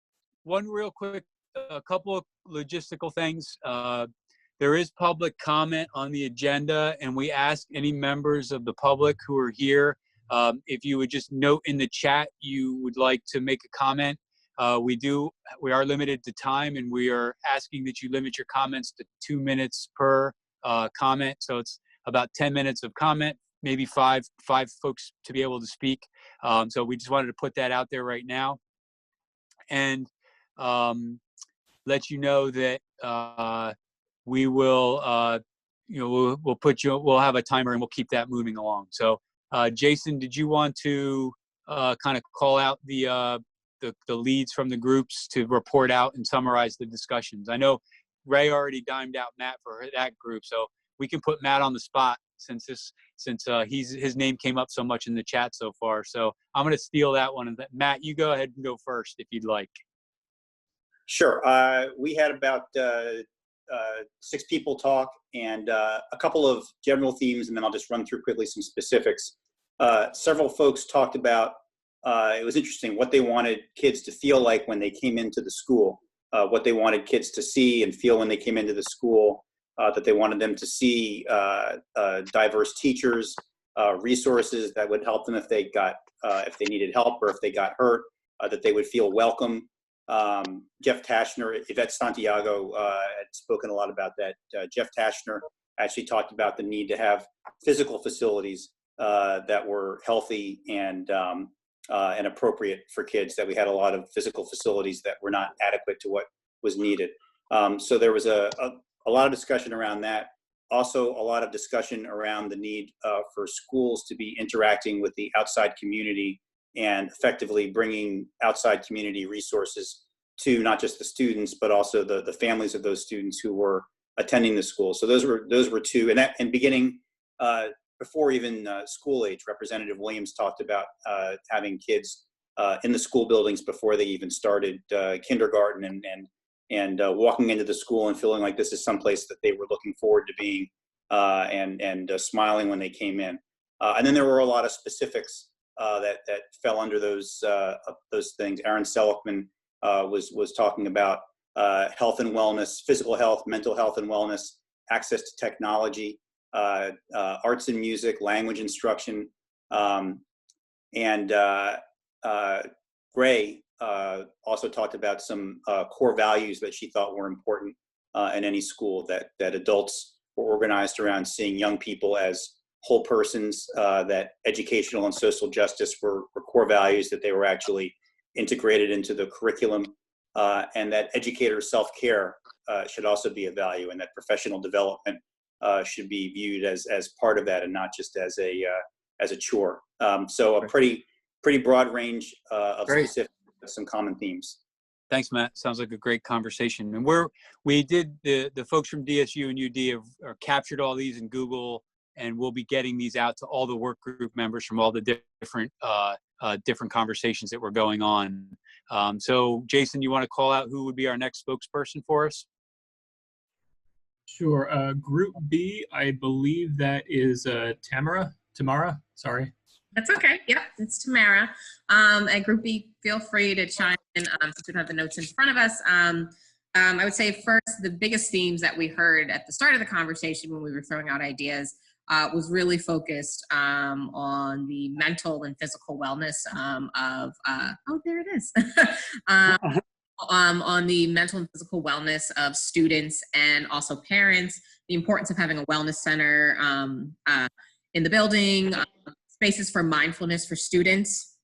one real quick, a couple of logistical things. There is public comment on the agenda, and we ask any members of the public who are here, if you would just note in the chat you would like to make a comment. We are limited to time, and we are asking that you limit your comments to 2 minutes per comment. So it's about 10 minutes of comment, maybe five folks to be able to speak. So we just wanted to put that out there right now, and let you know that we will, we'll have a timer and we'll keep that moving along. So, Jason, did you want to kind of call out the leads from the groups to report out and summarize the discussions? I know Ray already dimed out Matt for that group, so we can put Matt on the spot since his name came up so much in the chat so far. So I'm going to steal that one. And Matt, you go ahead and go first if you'd like. Sure. We had about 6 people talk, and a couple of general themes, and then I'll just run through quickly some specifics. Several folks talked about, it was interesting, what they wanted kids to feel like when they came into the school, what they wanted kids to see and feel when they came into the school, that they wanted them to see diverse teachers, resources that would help them if they needed help or if they got hurt, that they would feel welcome. Jeff Tashner, Yvette Santiago had spoken a lot about that. Jeff Tashner actually talked about the need to have physical facilities that were healthy and appropriate for kids, that we had a lot of physical facilities that were not adequate to what was needed. So there was a lot of discussion around that. Also, a lot of discussion around the need for schools to be interacting with the outside community and effectively bringing outside community resources to not just the students, but also the families of those students who were attending the school. So those were 2. And beginning before even school age, Representative Williams talked about having kids in the school buildings before they even started kindergarten, and walking into the school and feeling like this is someplace that they were looking forward to being, and smiling when they came in. And then there were a lot of specifics that fell under those things. Aaron Seligman was talking about health and wellness, physical health, mental health and wellness, access to technology, arts and music, language instruction, and Gray also talked about some core values that she thought were important in any school, that adults were organized around seeing young people as whole persons, that educational and social justice were core values, that they were actually integrated into the curriculum, and that educator self-care should also be a value, and that professional development should be viewed as part of that and not just as a chore. So a pretty broad range of specific, some common themes. Thanks, Matt. Sounds like a great conversation. And we did the folks from DSU and UD have captured all these in Google, and we'll be getting these out to all the work group members from all the different conversations that were going on. So Jason, you want to call out who would be our next spokesperson for us? Sure. Group B, I believe that is Tamara, sorry. That's okay. Yep, it's Tamara. At Group B, feel free to chime in since we don't have the notes in front of us. I would say first, the biggest themes that we heard at the start of the conversation when we were throwing out ideas was really focused on the mental and physical wellness of, oh, there it is. On the mental and physical wellness of students and also parents, the importance of having a wellness center in the building, spaces for mindfulness for students.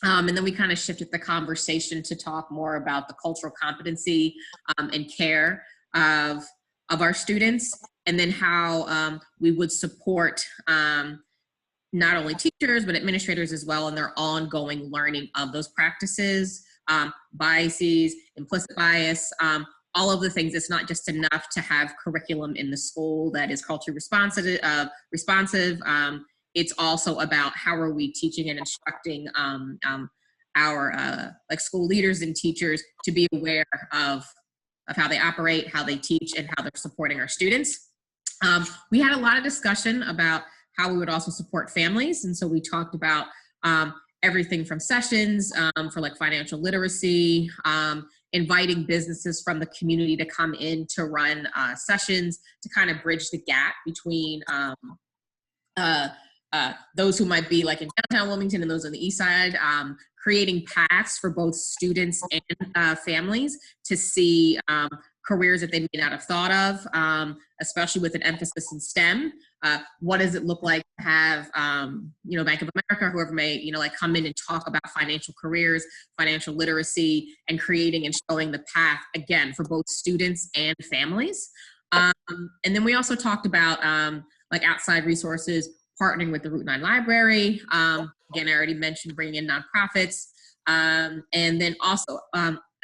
And then we kind of shifted the conversation to talk more about the cultural competency and care of our students, and then how we would support not only teachers, but administrators as well in their ongoing learning of those practices, biases, implicit bias, all of the things. It's not just enough to have curriculum in the school that is culturally responsive. It's also about how are we teaching and instructing our like school leaders and teachers to be aware of how they operate, how they teach, and how they're supporting our students. We had a lot of discussion about how we would also support families. And so we talked about everything from sessions for like financial literacy, inviting businesses from the community to come in to run sessions to kind of bridge the gap between those who might be like in downtown Wilmington and those on the east side, creating paths for both students and families to see careers that they may not have thought of, especially with an emphasis in STEM. What does it look like to have, Bank of America, whoever may, like come in and talk about financial careers, financial literacy, and creating and showing the path, again, for both students and families. And then we also talked about like outside resources, partnering with the Route 9 Library. Again, I already mentioned bringing in nonprofits. And then also,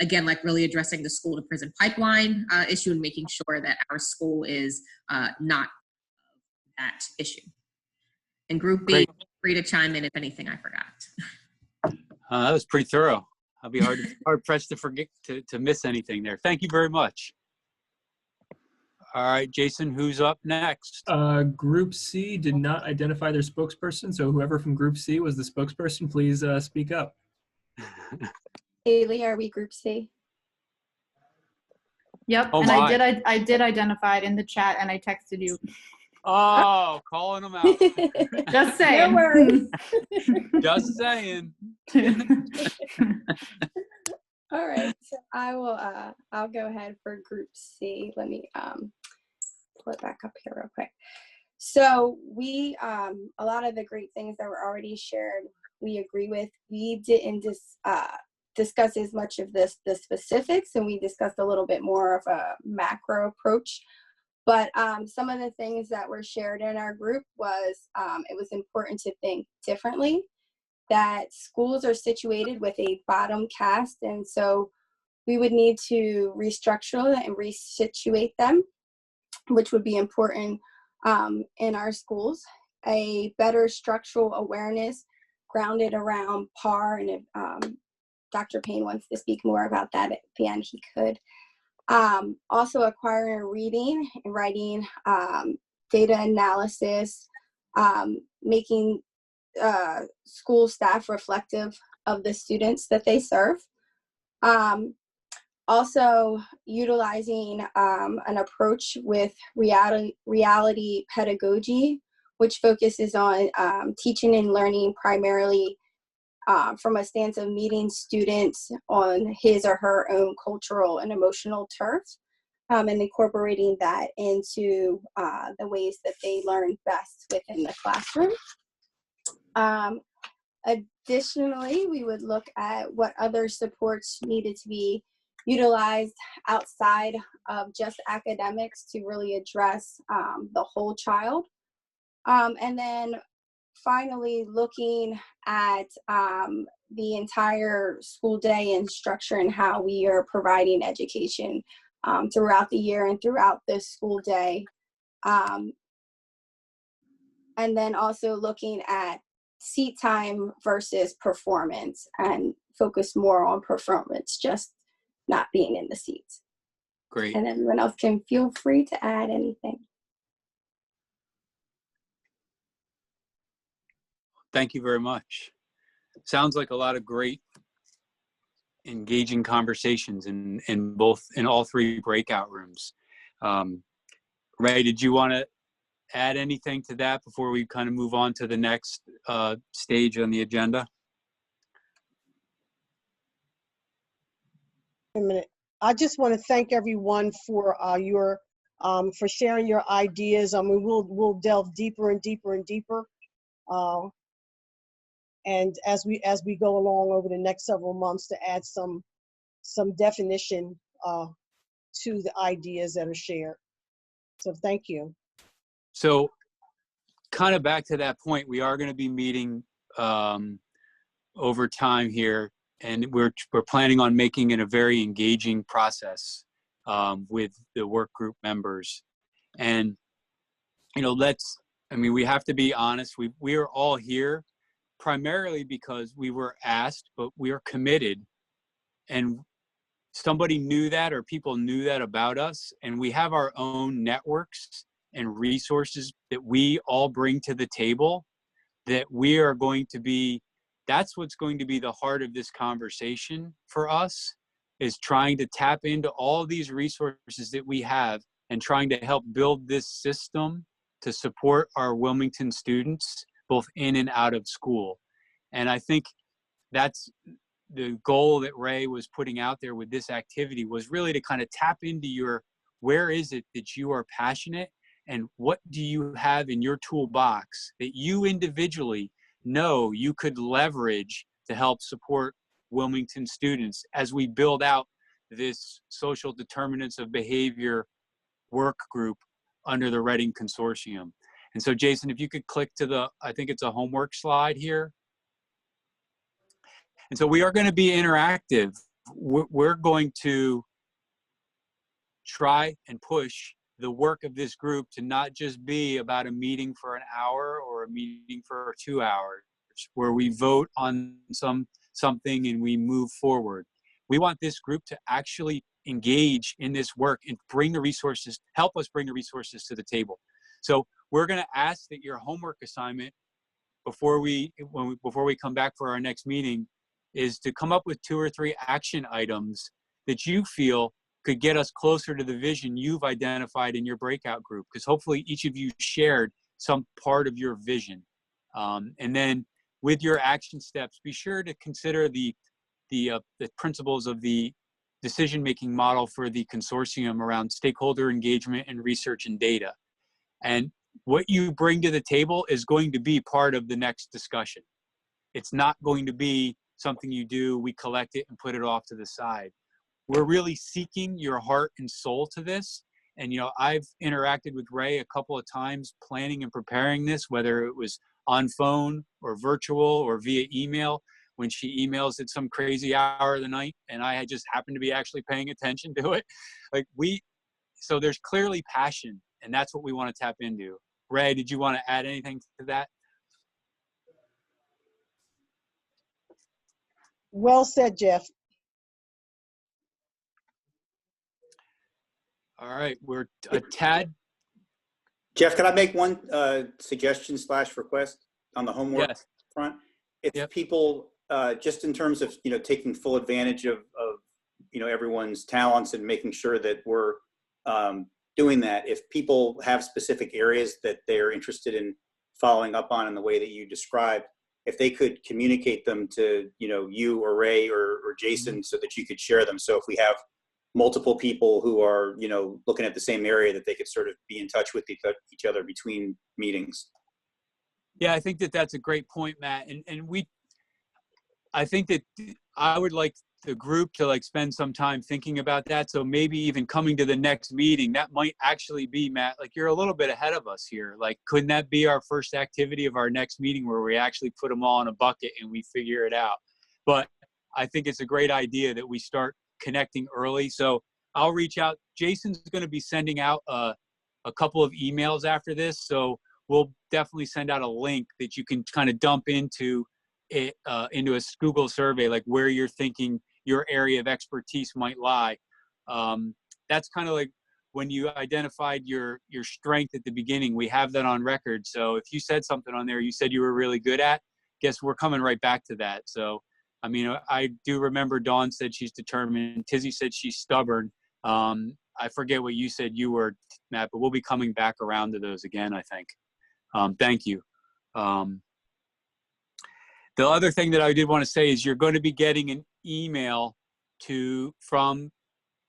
again, like really addressing the school to prison pipeline issue and making sure that our school is not that issue. And Group B, free to chime in if anything I forgot. That was pretty thorough. I'll be hard pressed to forget to miss anything there. Thank you very much. All right, Jason, who's up next? Group C did not identify their spokesperson, so whoever from Group C was the spokesperson, please speak up. Haley, are we Group C? Yep, Oh, and my. I did identify it in the chat, and I texted you. Oh, calling them out. Just saying. No worries. Just saying. All right, so I'll go ahead for Group C. Let me pull it back up here real quick. So we, a lot of the great things that were already shared, we agree with. We didn't discuss as much of the specifics, and we discussed a little bit more of a macro approach. But some of the things that were shared in our group was it was important to think differently, that schools are situated with a bottom cast, and so we would need to restructure and resituate them, which would be important in our schools. A better structural awareness grounded around PAR, and Dr. Payne wants to speak more about that at the end, he could. Also acquiring reading and writing, data analysis, making school staff reflective of the students that they serve. Also utilizing an approach with reality pedagogy, which focuses on teaching and learning primarily from a stance of meeting students on his or her own cultural and emotional turf, and incorporating that into the ways that they learn best within the classroom. Additionally, we would look at what other supports needed to be utilized outside of just academics to really address the whole child. And then finally, looking at the entire school day and structure and how we are providing education throughout the year and throughout the school day. And then also looking at seat time versus performance, and focus more on performance, just not being in the seats. Great. And everyone else can feel free to add anything. Thank you very much. Sounds like a lot of great engaging conversations in all three breakout rooms. Ray, did you want to add anything to that before we kind of move on to the next stage on the agenda? A minute. I just want to thank everyone for for sharing your ideas. I mean, we'll delve deeper and deeper and deeper, and as we go along over the next several months to add some definition to the ideas that are shared. So thank you. So, kind of back to that point, we are going to be meeting over time here, and we're planning on making it a very engaging process with the work group members. And we have to be honest. We are all here primarily because we were asked, but we are committed, and somebody knew that, or people knew that about us, and we have our own networks and resources that we all bring to the table, that we are going to be, that's what's going to be the heart of this conversation for us, is trying to tap into all these resources that we have and trying to help build this system to support our Wilmington students, both in and out of school. And I think that's the goal that Ray was putting out there with this activity, was really to kind of tap into where is it that you are passionate, and what do you have in your toolbox that you individually know you could leverage to help support Wilmington students as we build out this social determinants of behavior work group under the Reading Consortium. And so, Jason, if you could click to I think it's a homework slide here. And so we are going to be interactive. We're going to try and push the work of this group to not just be about a meeting for an hour or a meeting for 2 hours, where we vote on something and we move forward. We want this group to actually engage in this work and bring the resources, help us bring the resources to the table. So we're going to ask that your homework assignment before we come back for our next meeting is to come up with 2 or 3 action items that you feel could get us closer to the vision you've identified in your breakout group, because hopefully each of you shared some part of your vision. And then with your action steps, be sure to consider the principles of the decision-making model for the consortium around stakeholder engagement and research and data. And what you bring to the table is going to be part of the next discussion. It's not going to be something you do, we collect it and put it off to the side. We're really seeking your heart and soul to this. And, I've interacted with Ray a couple of times planning and preparing this, whether it was on phone or virtual or via email, when she emails at some crazy hour of the night and I had just happened to be actually paying attention to it. So there's clearly passion, and that's what we want to tap into. Ray, did you want to add anything to that? Well said, Jeff. All right, we're a tad. Jeff, can I make one suggestion / request on the homework front? If people, just in terms of taking full advantage of everyone's talents and making sure that we're doing that, if people have specific areas that they're interested in following up on in the way that you described, if they could communicate them to you or Ray or Jason, so that you could share them. So if we have multiple people who are looking at the same area, that they could sort of be in touch with each other between meetings. Yeah, I think that's a great point, Matt. And I think that I would like the group to spend some time thinking about that. So maybe even coming to the next meeting, that might actually be, Matt, you're a little bit ahead of us here. Couldn't that be our first activity of our next meeting, where we actually put them all in a bucket and we figure it out? But I think it's a great idea that we start connecting early. So I'll reach out. Jason's going to be sending out a couple of emails after this. So we'll definitely send out a link that you can kind of dump into a Google survey, where you're thinking your area of expertise might lie. That's kind of when you identified your strength at the beginning. We have that on record. So if you said something on there you said you were really good at, guess we're coming right back to that. So I mean, I do remember Dawn said she's determined. Tizzy said she's stubborn. I forget what you said you were, Matt, but we'll be coming back around to those again, I think. Thank you. The other thing that I did want to say is you're going to be getting an email from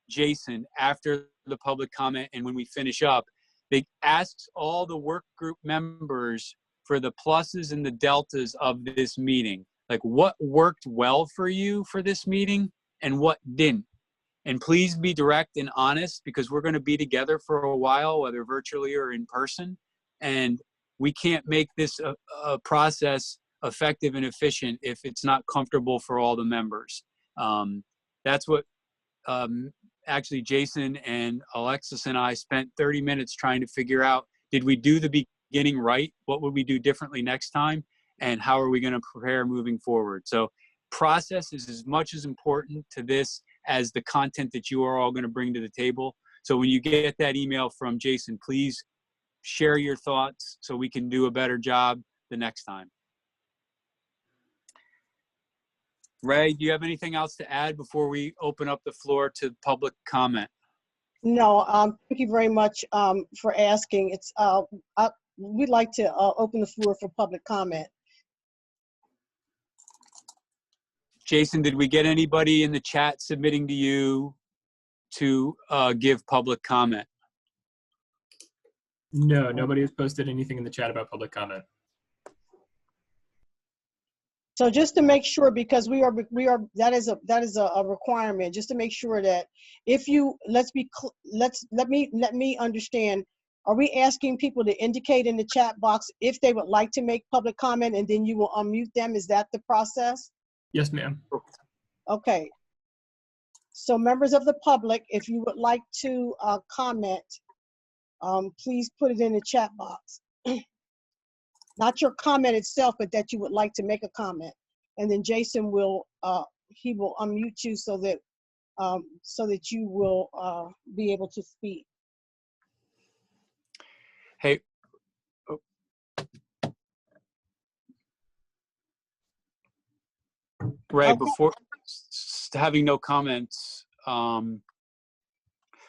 Jason after the public comment, and when we finish up, they asks all the work group members for the pluses and the deltas of this meeting. Like what worked well for you for this meeting and what didn't. And please be direct and honest, because we're going to be together for a while, whether virtually or in person. And we can't make this a process effective and efficient if it's not comfortable for all the members. That's what actually Jason and Alexis and I spent 30 minutes trying to figure out. Did we do the beginning right? What would we do differently next time? And how are we going to prepare moving forward? So process is as much as important to this as the content that you are all going to bring to the table. So when you get that email from Jason, please share your thoughts so we can do a better job the next time. Ray, do you have anything else to add before we open up the floor to public comment? No, thank you very much for asking. We'd like to open the floor for public comment. Jason, did we get anybody in the chat submitting to you to give public comment? No, nobody has posted anything in the chat about public comment. So just to make sure, because that is a requirement, just to make sure that if you, let me understand, are we asking people to indicate in the chat box if they would like to make public comment and then you will unmute them? Is that the process? Yes, ma'am. Okay. So members of the public, if you would like to comment, please put it in the chat box. Not your comment itself, but that you would like to make a comment. And then Jason will, he will unmute you so that you will be able to speak. Hey. Ray, okay. Before having no comments,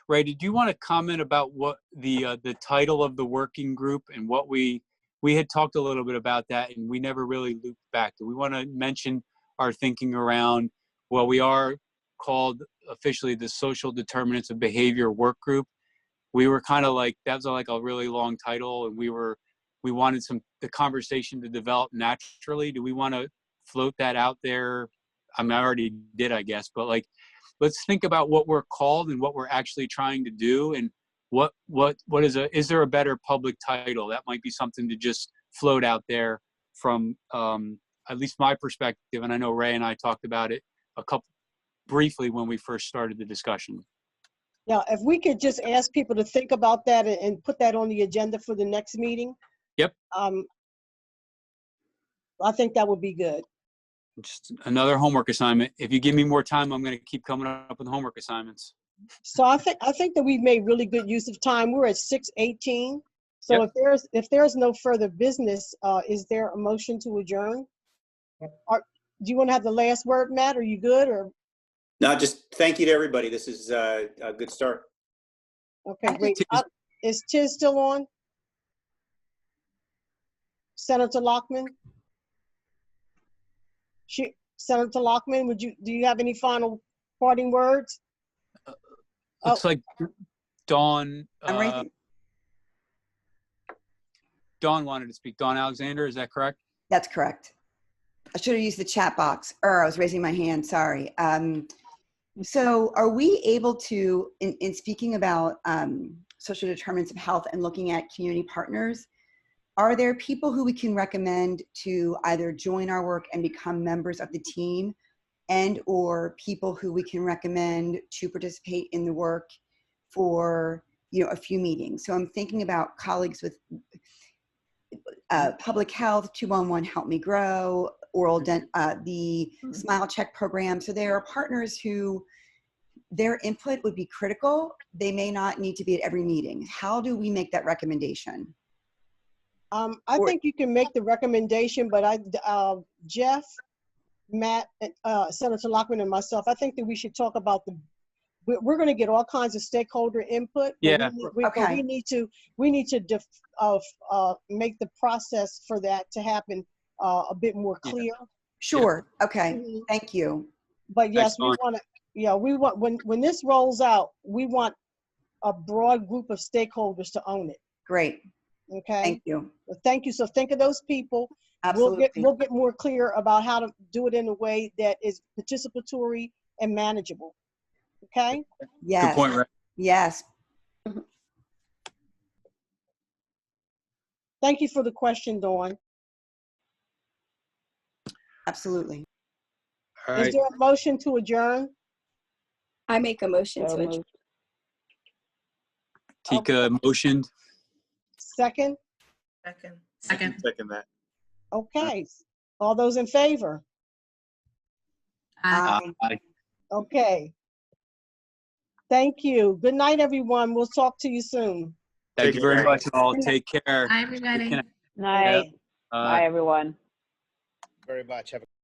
Ray, did you want to comment about what the title of the working group and what we had talked a little bit about that and we never really looped back. Do we want to mention our thinking around, well, we are called officially the Social Determinants of Behavior Work Group. We were kind of like, that was like a really long title, and we wanted the conversation to develop naturally. Do we want to float that out there? I mean, I already did, I guess, but like, let's think about what we're called and what we're actually trying to do, and is there a better public title? That might be something to just float out there from at least my perspective. And I know Ray and I talked about it briefly when we first started the discussion. Yeah, if we could just ask people to think about that and put that on the agenda for the next meeting. Yep. I think that would be good. Just another homework assignment. If you give me more time, I'm going to keep coming up with homework assignments. So I think that we've made really good use of time. We're at 6:18. So yep. if there's no further business, is there a motion to adjourn? Or do you want to have the last word, Matt? Are you good? Or no, just thank you to everybody. This is a good start. Okay, great. Is Tiz still on? Senator Lockman? Senator Lockman, do you have any final parting words? Looks like Dawn. I'm right. Dawn wanted to speak. Dawn Alexander, is that correct? That's correct. I should have used the chat box. I was raising my hand, sorry. So are we able to, in speaking about social determinants of health and looking at community partners, are there people who we can recommend to either join our work and become members of the team, and or people who we can recommend to participate in the work for a few meetings? So I'm thinking about colleagues with public health, 211 Help Me Grow, the Smile Check program. So there are partners who their input would be critical. They may not need to be at every meeting. How do we make that recommendation? I think you can make the recommendation, but Jeff, Matt, Senator Lockman, and myself, I think that we should talk about we're going to get all kinds of stakeholder input. Yeah. But we need to make the process for that to happen a bit more clear. Sure. Okay. Mhm. Thank you. But yes, Excellent. we want when this rolls out, we want a broad group of stakeholders to own it. Great. Okay. Thank you. Well, thank you. So think of those people. Absolutely. We'll get more clear about how to do it in a way that is participatory and manageable. Okay. Yes. Good point, Ray. Yes. Thank you for the question, Dawn. Absolutely. All Is right. there a motion to adjourn? I make a motion So to adjourn. moved. Tika motioned. Second? Second. Second that. Okay. All those in favor? Aye. Okay. Thank you. Good night, everyone. We'll talk to you soon. Thank you very care. much, all. Take care. Hi, everybody. Good Night. Bye. Bye, everyone. Very much. Have a